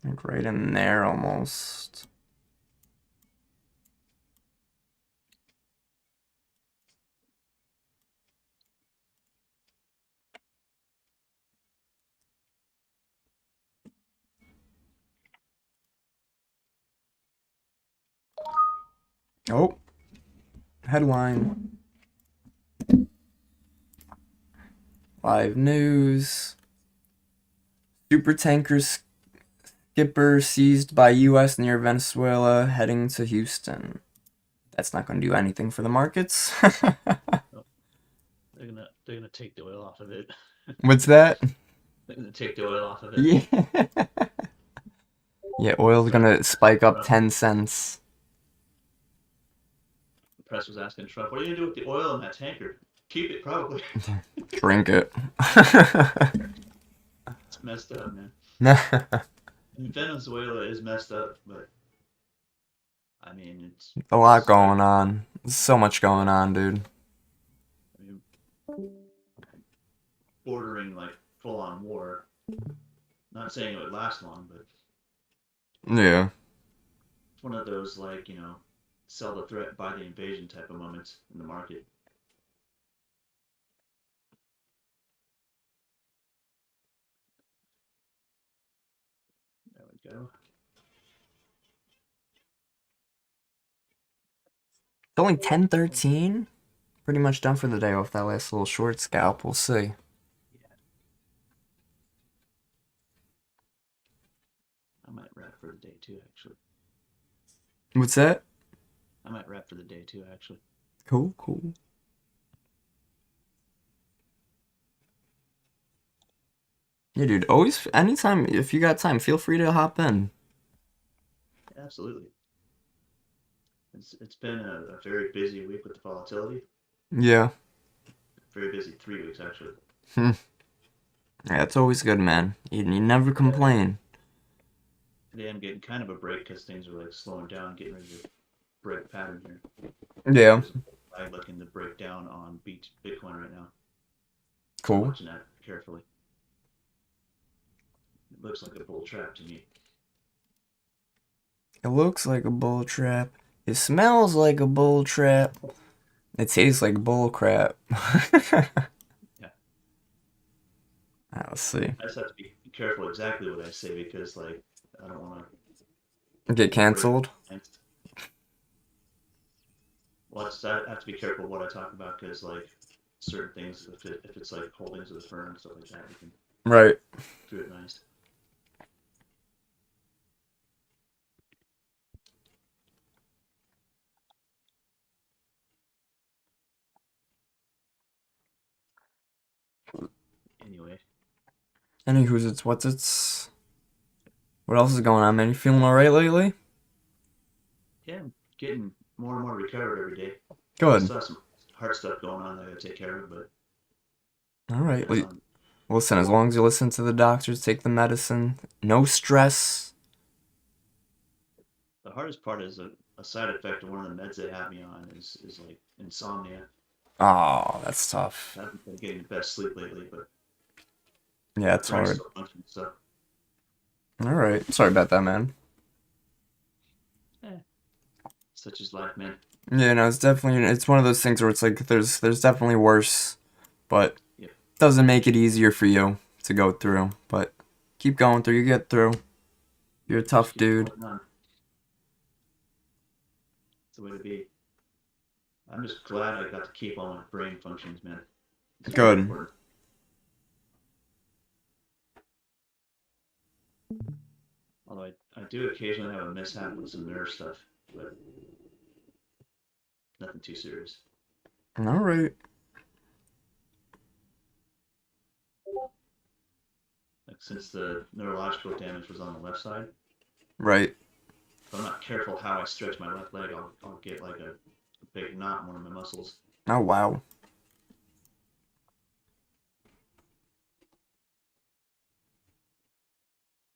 Like right in there almost. Oh, headline. Live news. Supertanker skipper seized by U.S. near Venezuela heading to Houston. That's not going to do anything for the markets. They're gonna take the oil off of it. What's that? They're gonna take the oil off of it. Yeah. Yeah, oil's going to spike up 10 cents. The press was asking Trump, "What are you gonna do with the oil in that tanker? Keep it, probably." Drink it. It's messed up, man. And Venezuela is messed up, but I mean, it's A lot going on. There's so much going on, dude. I mean, bordering like full-on war. Not saying it would last long, but Yeah. it's one of those like, sell the threat, buy the invasion type of moments in the market. There we go. It's only 10:13. Pretty much done for the day off that last little short scalp. We'll see. I might wrap for the day too, actually. What's that? I might wrap for the day too, actually. Cool, cool. Yeah, dude. Always, anytime, if you got time, feel free to hop in. Absolutely. It's been a very busy week with the volatility. Yeah. Very busy 3 weeks, actually. Yeah, it's always good, man. You never complain. Today I'm getting kind of a break because things are like slowing down, getting ready to break pattern here. Yeah. I'm looking to break down on Bitcoin right now. Cool. Watching that carefully. It looks like a bull trap to me. It looks like a bull trap. It smells like a bull trap. It tastes like bull crap. Yeah. Let's see. I just have to be careful exactly what I say because, like, I don't want Get canceled? Well, I have to be careful what I talk about because, like, certain things, if it's like holdings of the firm and stuff like that, we can Right. do it nice. Anyway, Anywho's it's what's it's. What else is going on, man? You feeling alright lately? yeah, I'm getting more and more recovered every day. Good. Still have some hard stuff going on that I gotta take care of, but Alright. Listen, as long as you listen to the doctors, take the medicine, no stress. the hardest part is a side effect of one of the meds they have me on is like insomnia. Oh, that's tough. I haven't been getting the best sleep lately, but Yeah, it's trying to hard. still function, so Alright. Sorry about that, man. such is life, man. Yeah, no, it's one of those things where it's like there's definitely worse, but Yep. doesn't make it easier for you to go through. But keep going through, you get through. You're a tough Keep dude. going on. It's the way to be. I'm just glad I got to keep all my brain functions, man. It's very Good. important. Although I do occasionally have a mishap with some nerve stuff, but nothing too serious. Alright. Like since the neurological damage was on the left side, Right. if I'm not careful how I stretch my left leg, I'll get like a big knot in one of my muscles. Oh, wow.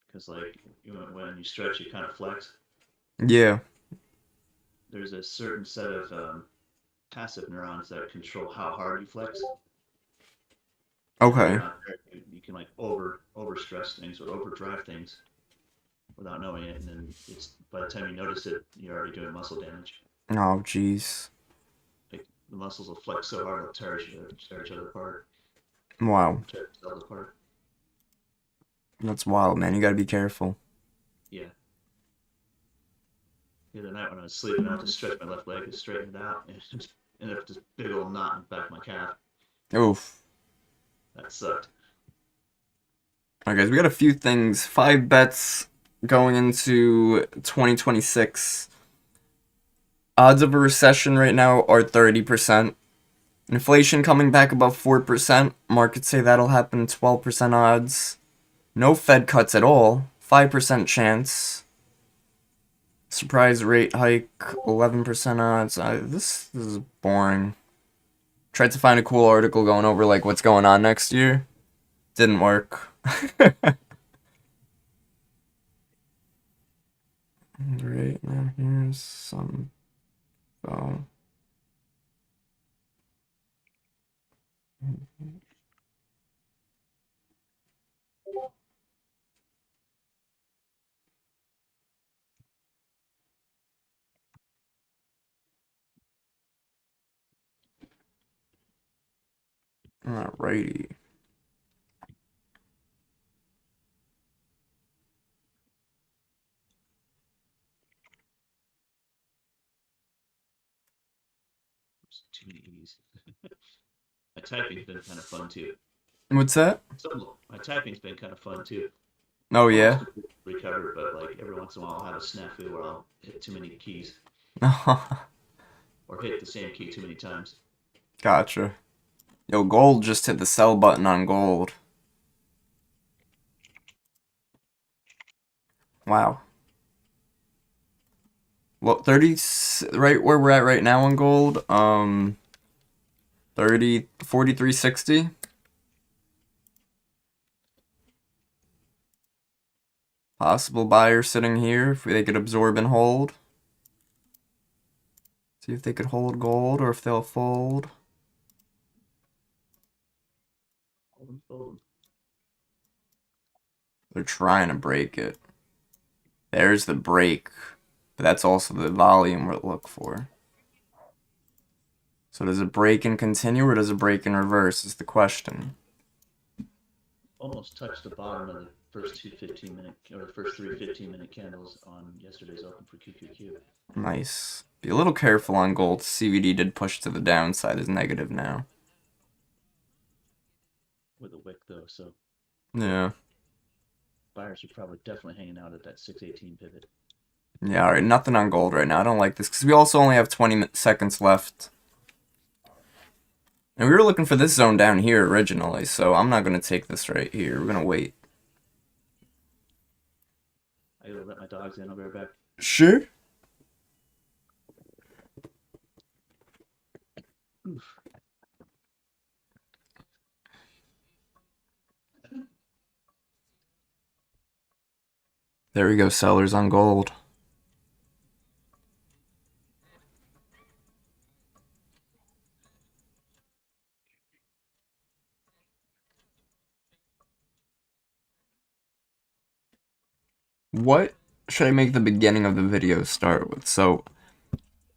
Because like when you stretch, you kind of flex. Yeah. There's a certain set of passive neurons that control how hard you flex. Okay. You can like over stress things or overdrive things without knowing it, and then it's by the time you notice it, you're already doing muscle damage. Oh, jeez. Like the muscles will flex so hard they'll tear each other apart. Wow. Tear themselves apart. That's wild, man. You gotta be careful. Yeah. The other night when I was sleeping, I went to stretch my left leg to straighten it out, and it just ended up with this big old knot in the back of my calf. Oof. That sucked. Alright, guys, we got a few things. 5 bets going into 2026. Odds of a recession right now are 30%. Inflation coming back above 4%. Markets say that'll happen 12% odds. No Fed cuts at all. 5% chance. Surprise rate hike, 11% odds. This is boring. Tried to find a cool article going over like what's going on next year. Didn't work. Right now, here's some. Oh. Alrighty. There's too many E's. My typing's been kind of fun too. What's that? My typing's been kind of fun too. Oh, yeah? Recovered, but like every once in a while I'll have a snafu where I'll hit too many keys or hit the same key too many times. Gotcha. Yo, gold just hit the sell button on gold. Wow. Well, 30, right where we're at right now on gold, 43.60. Possible buyer sitting here if they could absorb and hold. See if they could hold gold or if they'll fold. Fold. They're trying to break it. There's the break. But that's also the volume we're looking for. So does it break and continue or does it break in reverse is the question. Almost touched the bottom of the first 15-minute or the first 3 15-minute candles on yesterday's open for QQQ. Nice. Be a little careful on gold. CVD did push to the downside, is negative now. With a wick though, so Yeah. buyers are probably definitely hanging out at that 618 pivot. Yeah, alright, nothing on gold right now. I don't like this because we also only have 20 seconds left. And we were looking for this zone down here originally, so I'm not going to take this right here. We're going to wait. I gotta let my dogs in. I'll be right back. Sure. Oof. There we go, sellers on gold. What should I make the beginning of the video start with? So,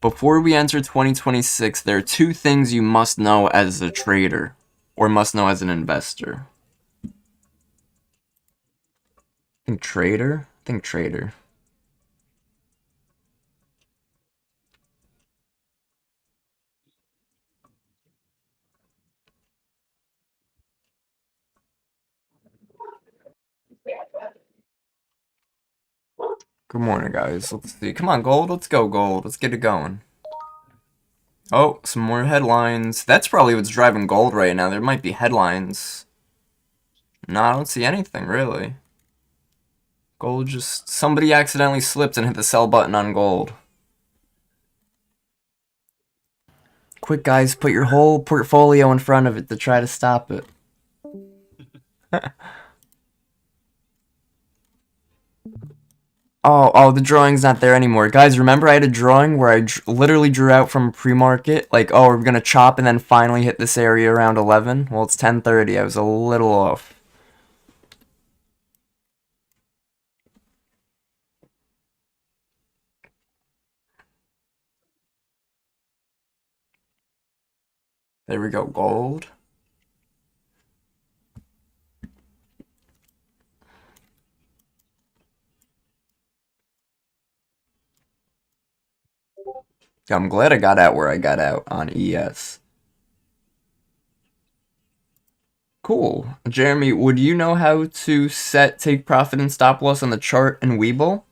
before we enter 2026, there are 2 things you must know as a trader, or must know as an investor. Think trader? Think trader. Good morning, guys. Let's see. Come on, gold. Let's go, gold. Let's get it going. Oh, some more headlines. That's probably what's driving gold right now. There might be headlines. No, I don't see anything, really. Gold just... Somebody accidentally slipped and hit the sell button on gold. Quick, guys, put your whole portfolio in front of it to try to stop it. Oh, the drawing's not there anymore. Guys, remember I had a drawing where I literally drew out from pre-market, like, oh, we're gonna chop and then finally hit this area around 11? Well, it's 10:30. I was a little off. There we go, gold. I'm glad I got out where I got out on ES. Cool. Jeremy, would you know how to set take profit and stop loss on the chart in Webull?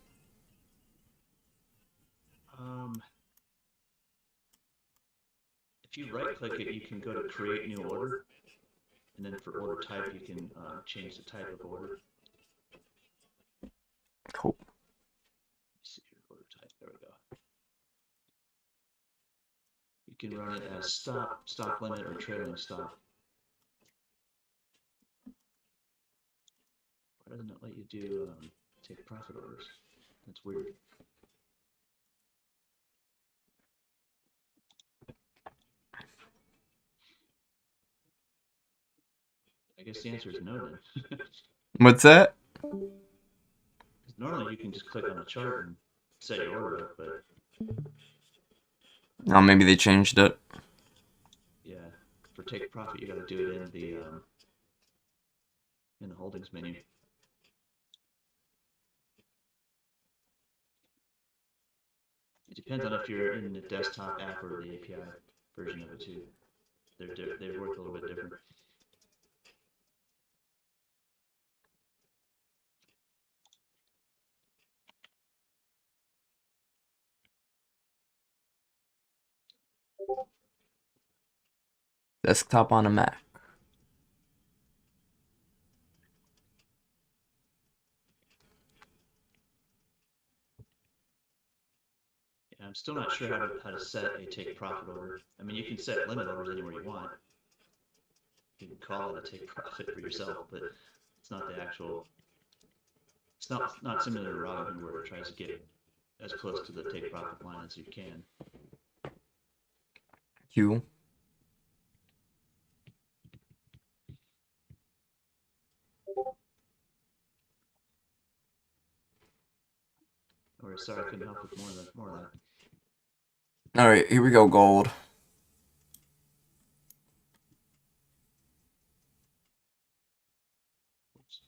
If you right click it, you can go to create new order, and then for order type, you can change the type of order. Cool. Let's see here, order type. There we go. You can run it as stop limit, or trailing stop. Why doesn't it let you do take profit orders? That's weird. I guess the answer is no then. What's that? Normally you can just click on the chart and set your order up, but Oh, maybe they changed it. yeah, for take profit you got to do it in the holdings menu. It depends on if you're in the desktop app or the API version of it too. They work a little bit different. Desktop on a Mac. Yeah, I'm still not sure how to set a take profit order. I mean, you can set limit orders anywhere you want. You can call it a take profit for yourself, but it's not the actual. It's not similar to Robinhood where it tries to get as close to the take profit line as you can. Q. Or sorry, I couldn't help with more of that. All right, here we go, gold. Oops.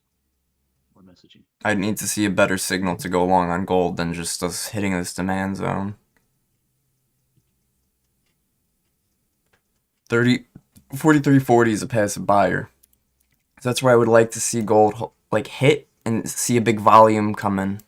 More messaging. I'd need to see a better signal to go long on gold than just us hitting this demand zone. 43.40 is a passive buyer. So that's where I would like to see gold like hit and see a big volume come in.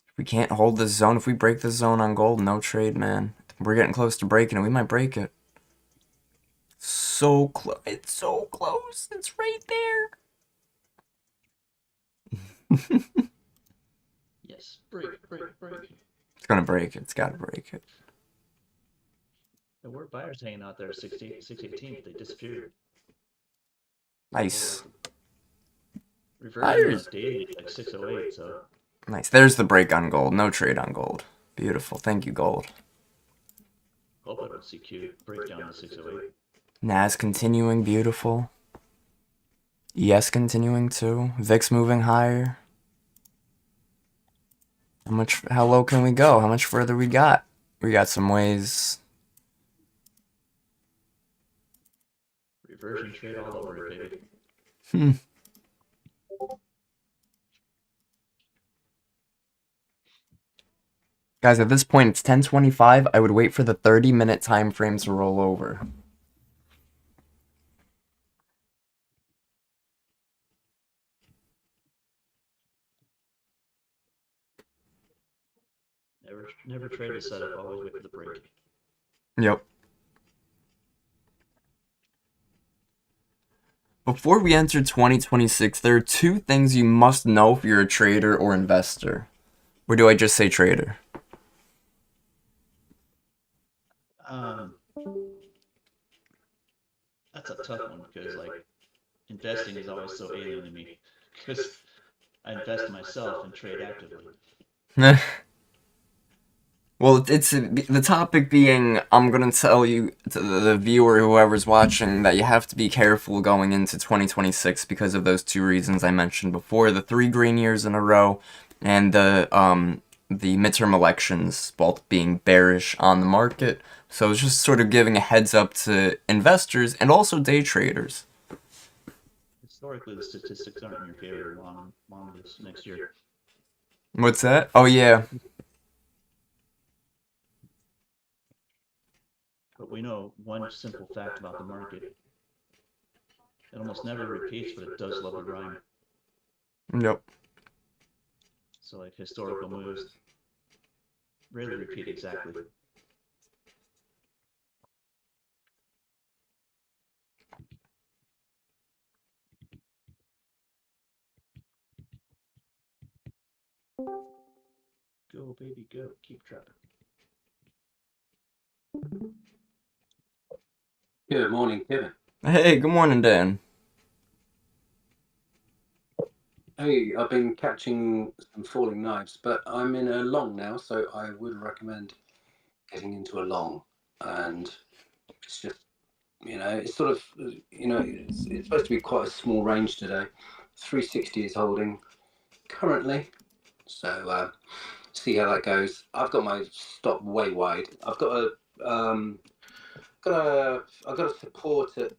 If we can't hold this zone, if we break this zone on gold, no trade, man. We're getting close to breaking it. We might break it. So close. It's so close. It's right there. Yes, break. It's gonna break it. It's gotta break it. There were buyers hanging out there 618, but they disappeared. Nice. Reversion was daily like 608, so. Nice. There's the break on gold. No trade on gold. Beautiful. Thank you, gold. Hope I don't see Q break down to 608. NAS continuing. Beautiful. ES continuing too. VIX moving higher. How low can we go? How much further we got? We got some ways. Reversion trade all over it, baby. Guys, at this point, it's 10:25. I would wait for the 30-minute time frames to roll over. Never trade the setup. Always wait for the break. Yep. Before we enter 2026, there are two things you must know if you're a trader or investor. Or do I just say trader? Um, that's a tough one because like investing is always so alien to me because I invest myself and trade actively. Well, it's the topic being I'm gonna tell you to the viewer, whoever's watching, that you have to be careful going into 2026 because of those two reasons I mentioned before: the 3 green years in a row, and the midterm elections both being bearish on the market. So it's just sort of giving a heads up to investors and also day traders. Historically, the statistics aren't in your favor long this next year. What's that? Oh yeah, But we know one simple fact about the market: it almost never repeats, but it does love to rhyme. yep. So like historical moves rarely repeat exactly. Go baby, go! Keep trapping. Good morning, Kevin. Hey, good morning, Dan. Hey, I've been catching some falling knives, but I'm in a long now, so I would recommend getting into a long. And it's just, it's sort of, it's supposed to be quite a small range today. 360 is holding currently, so see how that goes. I've got my stop way wide. I've got a support at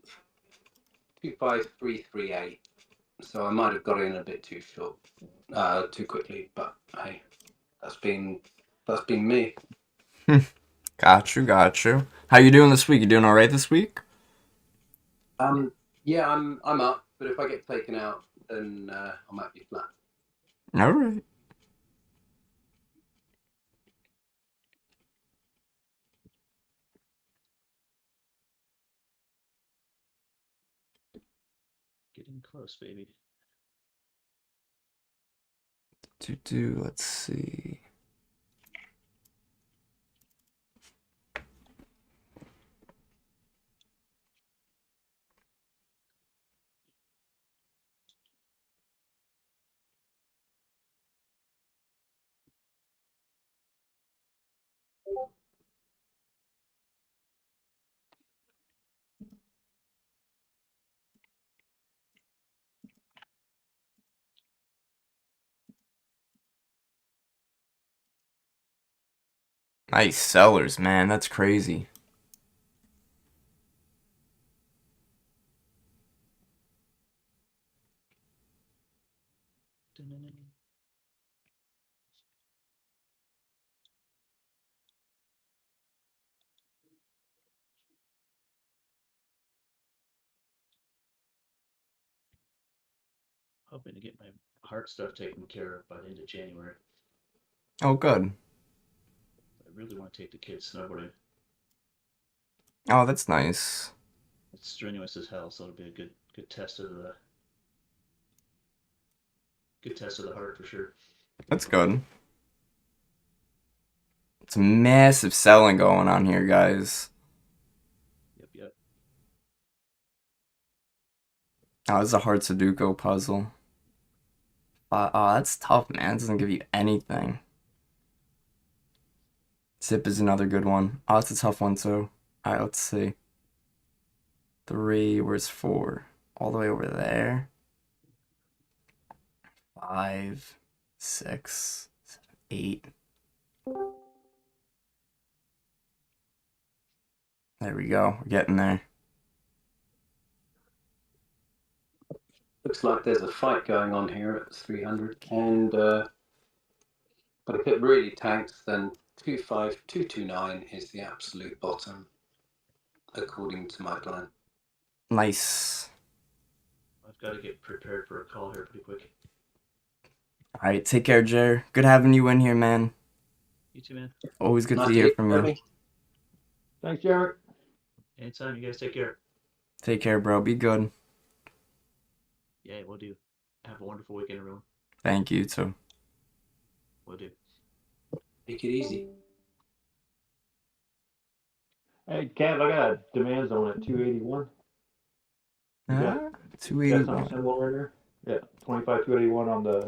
25338. So I might have got in a bit too short, too quickly, but hey, that's been me. Got you. How you doing this week? You doing all right this week? Yeah, I'm up, but if I get taken out, then I might be flat. All right. Getting close, baby. Let's see. Nice sellers, man. That's crazy. Hoping to get my heart stuff taken care of by the end of January. Oh, good. I really want to take the kids snowboarding. Oh, that's nice. It's strenuous as hell, so it'll be a good test of the heart for sure. That's good. It's massive selling going on here, guys. Yep. Oh, this is a hard Sudoku puzzle. Oh, that's tough, man. It doesn't give you anything. Zip is another good one. Oh, it's a tough one, too. Alright, let's see. 3, where's 4? All the way over there. 5, 6, 7, 8. There we go. We're getting there. Looks like there's a fight going on here at 300, and but if it really tanks, then 25229 is the absolute bottom, according to my plan. Nice. I've got to get prepared for a call here pretty quick. Alright, take care, Jer. Good having you in here, man. You too, man. Always good Nice to to hear hear from from you. you. Thanks, Jared. Anytime. You guys take care. Take care, bro. Be good. Yeah, we'll do. Have a wonderful weekend, everyone. Thank you too. We'll do. Take it easy. Hey, Kev, I got a demand zone at 281. You got, got something 281. similar in there? Yeah, 25 281 on the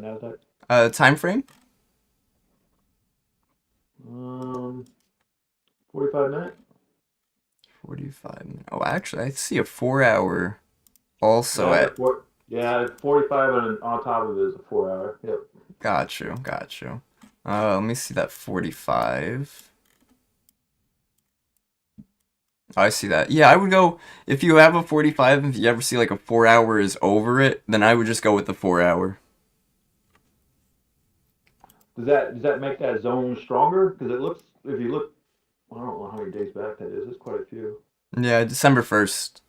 NASDAQ. Time frame? 45 minutes. 45 minutes. Oh, actually, I see a 4-hour also yeah, at. Yeah, 45 and on top of it is a 4-hour. Yep. Got you. Let me see that 45. I see that. Yeah, I would go, if you have a 45, if you ever see like a 4-hour is over it, then I would just go with the 4-hour. Does that make that zone stronger? Because it looks, if you look, I don't know how many days back that is. It's quite a few. Yeah, December 1st.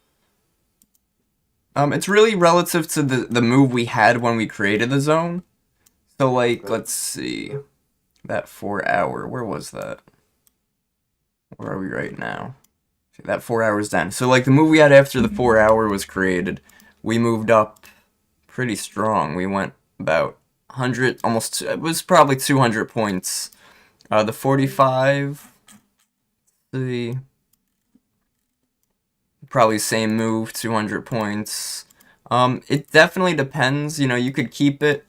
It's really relative to the move we had when we created the zone. So, like, Okay. let's see. That 4-hour, where was that? Where are we right now? See, that 4 hours down. So, like, the move we had after the 4-hour was created, we moved up pretty strong. We went about 100, almost, it was probably 200 points. The 45, the probably same move, 200 points. It definitely depends. You know, you could keep it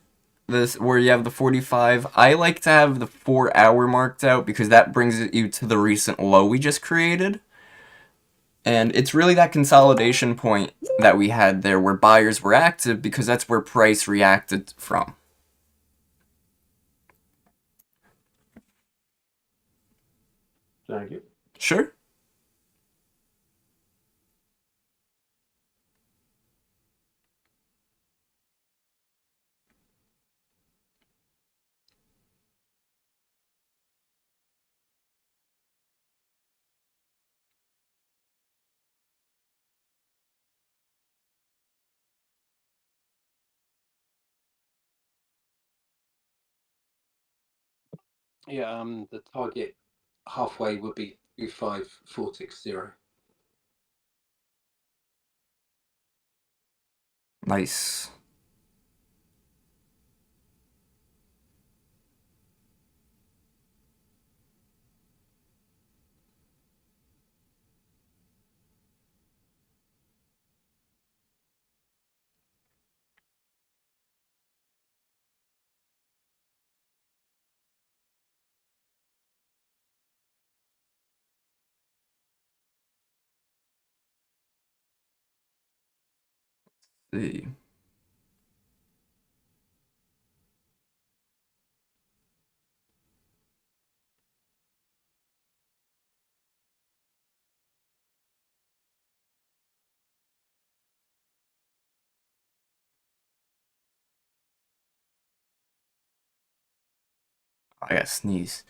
this where you have the 45. I like to have the 4-hour marked out because that brings you to the recent low we just created. And it's really that consolidation point that we had there where buyers were active because that's where price reacted from. Thank you. Sure. Yeah, the target halfway would be 25460. Nice. See. I gotta sneeze.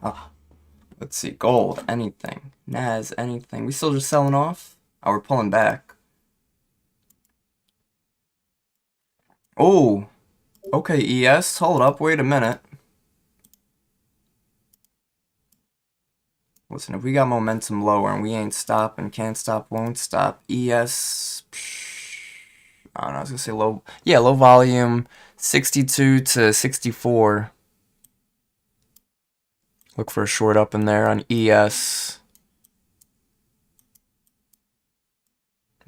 Ah, let's see. Gold, anything. Nas, anything. We still just selling off? Oh, we're pulling back. Oh, okay, ES. Hold up. Wait a minute. Listen, if we got momentum lower and we ain't stopping, can't stop, won't stop. ES. I don't know. I was gonna say low. Yeah, low volume. 62 to 64. Look for a short up in there on ES.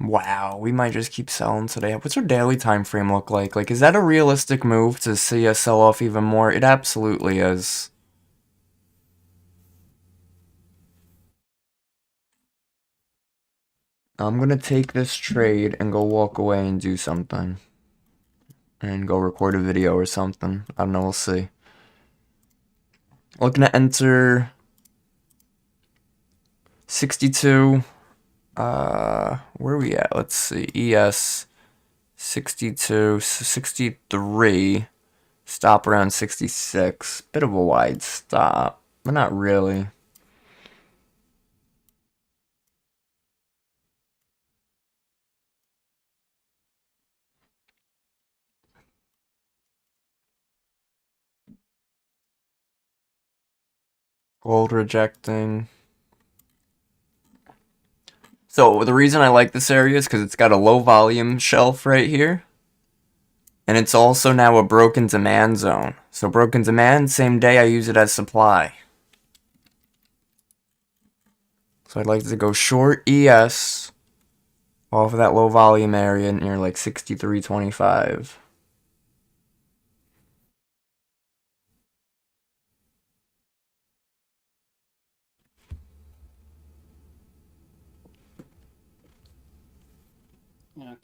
Wow, we might just keep selling today. What's our daily time frame look like? Like, is that a realistic move to see us sell off even more? It absolutely is. I'm gonna take this trade and go walk away and do something. And go record a video or something. I don't know, we'll see. Looking to enter 62. Where are we at? Let's see. ES 62, 63. Stop around 66. Bit of a wide stop, but not really. Gold rejecting. So the reason I like this area is because it's got a low volume shelf right here. And it's also now a broken demand zone. So broken demand, same day I use it as supply. So I'd like to go short ES off of that low volume area near like 63.25.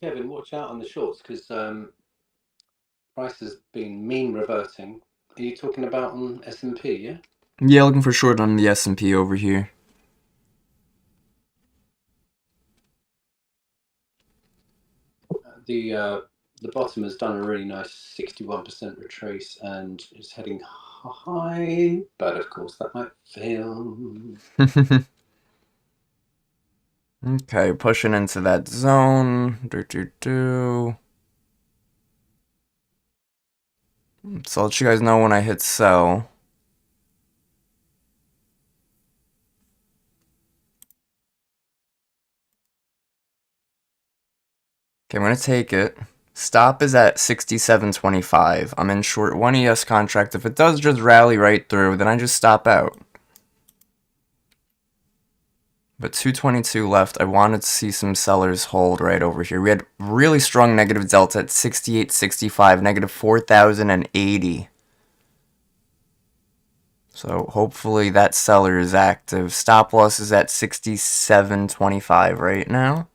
Kevin, watch out on the shorts because price has been mean reverting. Are you talking about on S&P? Yeah. Yeah, looking for short on the S&P over here. The bottom has done a really nice 61% retrace and is heading high, but of course that might fail. Okay, pushing into that zone. So I'll let you guys know when I hit sell. Okay, I'm going to take it. Stop is at 67.25. I'm in short 1 ES contract. If it does just rally right through, then I just stop out. But 222 left. I wanted to see some sellers hold right over here. We had really strong negative delta at 68.65, negative 4,080. So hopefully that seller is active. Stop loss is at 67.25 right now.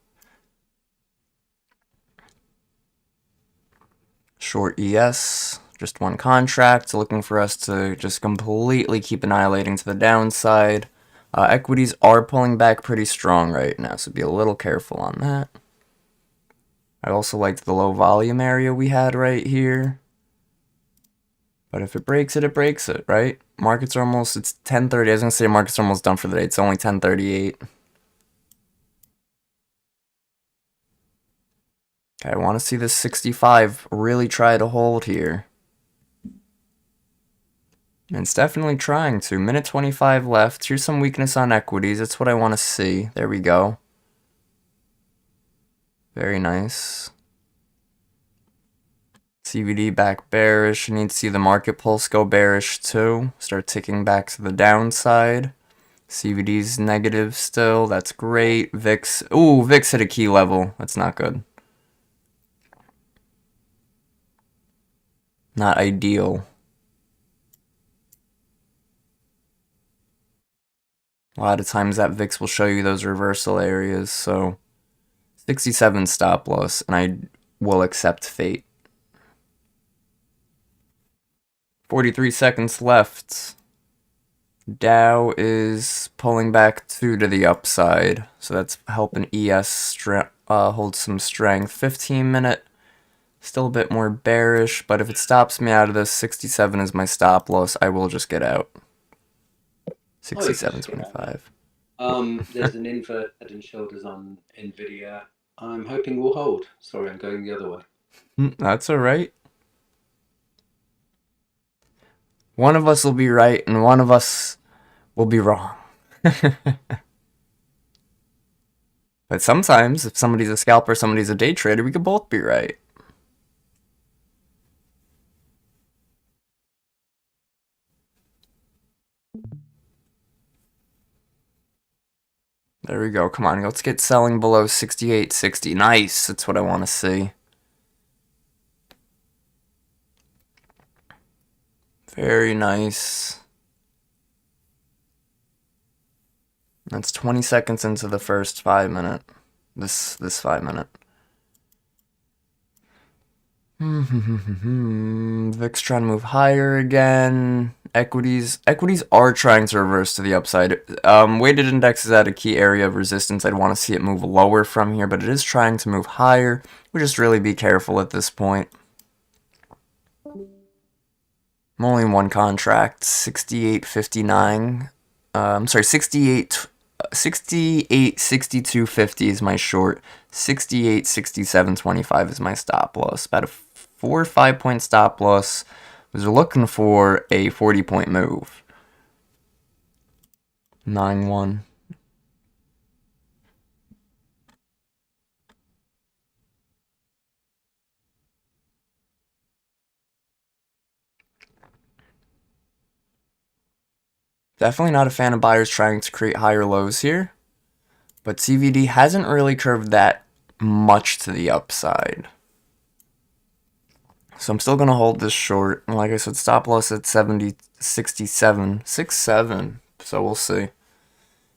Short ES, just one contract, looking for us to just completely keep annihilating to the downside. Equities are pulling back pretty strong right now, so be a little careful on that. I also liked the low volume area we had right here. But if it breaks it, right? Markets are almost, it's 10:30. I was going to say markets are almost done for the day. It's only 10:38. Okay, I want to see this 65 really try to hold here. And it's definitely trying to. Minute 25 left. Here's some weakness on equities. That's what I want to see. There we go. Very nice. CVD back bearish. You need to see the market pulse go bearish too. Start ticking back to the downside. CVD's negative still. That's great. VIX. Ooh, VIX hit a key level. That's not good. Not ideal. A lot of times that VIX will show you those reversal areas, so 67 stop loss, and I will accept fate. 43 seconds left. Dow is pulling back 2 to the upside, so that's helping ES hold some strength. 15-minute, still a bit more bearish, but if it stops me out of this, 67 is my stop loss. I will just get out. 67.25. There's an invert head and shoulders on Nvidia. I'm hoping we'll hold. Sorry, I'm going the other way. That's alright. One of us will be right and one of us will be wrong. But sometimes, if somebody's a scalper, somebody's a day trader, we could both be right. There we go. Come on, let's get selling below 68.60. Nice. That's what I want to see. Very nice. That's 20 seconds into the first 5 minute. This 5 minute. VIX trying to move higher again. Equities are trying to reverse to the upside. Weighted index is at a key area of resistance. I'd want to see it move lower from here, but it is trying to move higher. We'll just really be careful at this point. I'm only in one contract, 68.59. I'm sorry, 68.62.50 is my short. 68.67.25 is my stop loss. About a 4 or 5 point stop loss. Was looking for a 40-point move. 9-1. Definitely not a fan of buyers trying to create higher lows here. But CVD hasn't really curved that much to the upside. So I'm still going to hold this short. And like I said, stop loss at 67. 6-7. So we'll see. It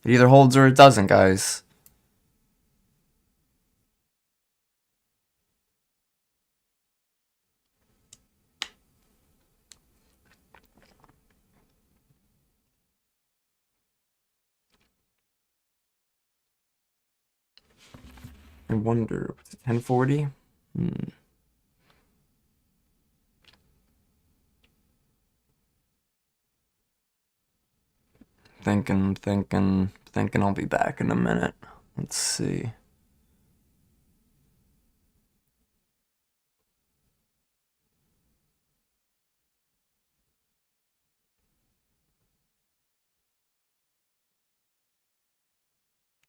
either holds or it doesn't, guys. I wonder, 1040? Thinking I'll be back in a minute. Let's see.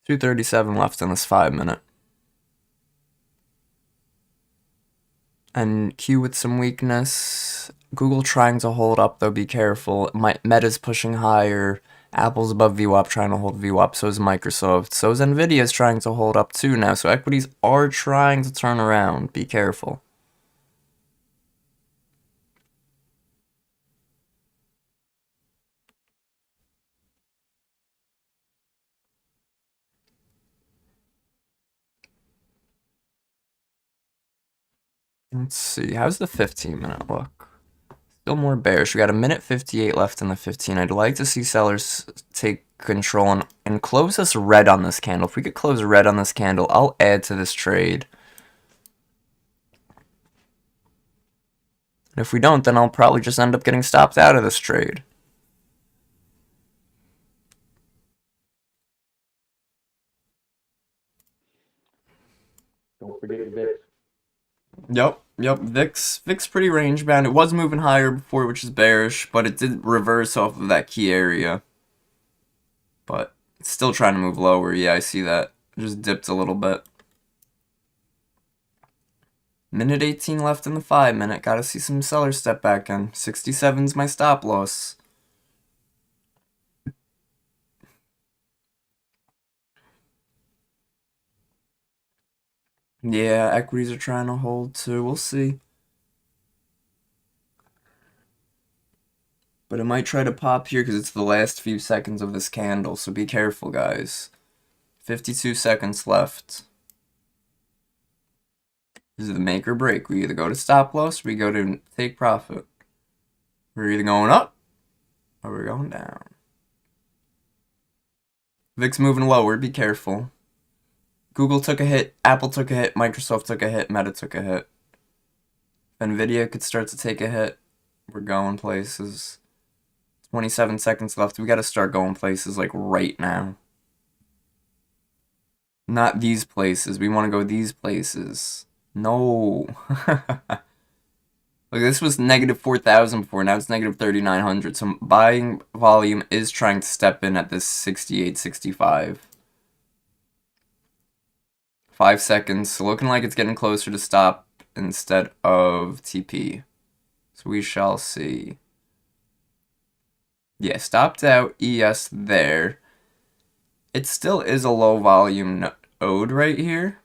$237 left in this 5-minute. And Q with some weakness. Google trying to hold up, though, be careful. Meta's pushing higher. Apple's above VWAP, trying to hold VWAP. So is Microsoft. So is Nvidia's trying to hold up, too, now. So equities are trying to turn around. Be careful. Let's see. How's the 15-minute look? Still more bearish. We got a minute 58 left in the 15. I'd like to see sellers take control and close us red on this candle. If we could close red on this candle, I'll add to this trade. And if we don't, then I'll probably just end up getting stopped out of this trade. Don't forget your VIX. Yep. VIX pretty range bound. It was moving higher before, which is bearish, but it did reverse off of that key area. But it's still trying to move lower. Yeah, I see that. It just dipped a little bit. Minute 18 left in the 5-minute. Gotta see some sellers step back in. 67's my stop loss. Yeah, equities are trying to hold too. We'll see. But it might try to pop here because it's the last few seconds of this candle. So be careful, guys. 52 seconds left. This is the make or break. We either go to stop loss or we go to take profit. We're either going up or we're going down. VIX moving lower. Be careful. Google took a hit. Apple took a hit. Microsoft took a hit. Meta took a hit. Nvidia could start to take a hit. We're going places. 27 seconds left. We got to start going places like right now. Not these places. We want to go these places. No. Look, this was negative 4,000 before. Now it's negative 3,900. So buying volume is trying to step in at this 68, 65. 5 seconds. So looking like it's getting closer to stop instead of TP. So we shall see. Yeah, stopped out ES there. It still is a low volume node right here.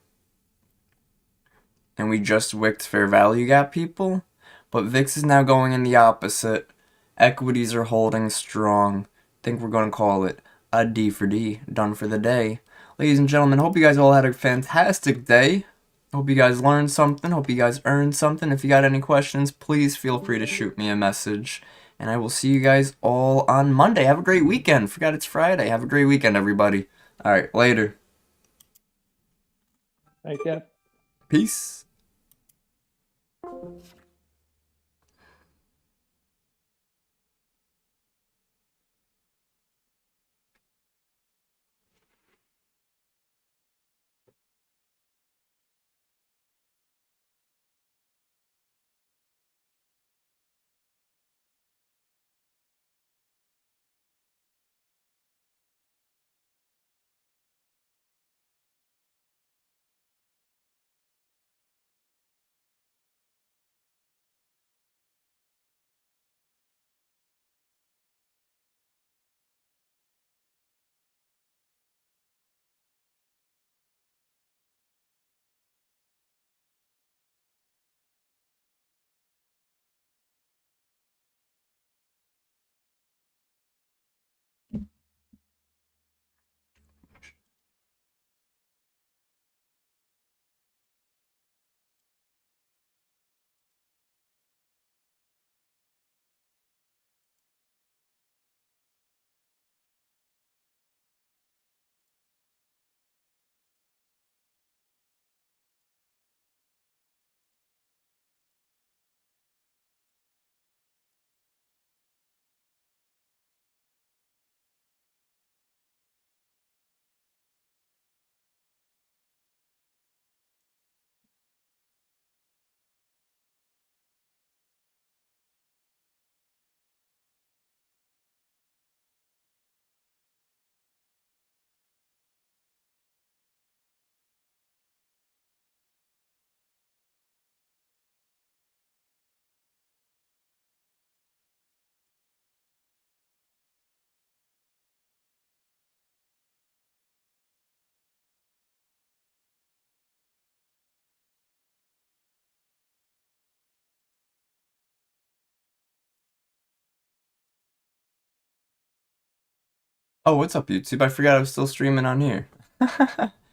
And we just wicked fair value gap, people. But VIX is now going in the opposite. Equities are holding strong. I think we're going to call it a D for D. Done for the day. Ladies and gentlemen, hope you guys all had a fantastic day. Hope you guys learned something. Hope you guys earned something. If you got any questions, please feel free to shoot me a message. And I will see you guys all on Monday. Have a great weekend. Forgot it's Friday. Have a great weekend, everybody. All right, later. Thanks, Kev. Peace. Oh, what's up, YouTube? I forgot I was still streaming on here.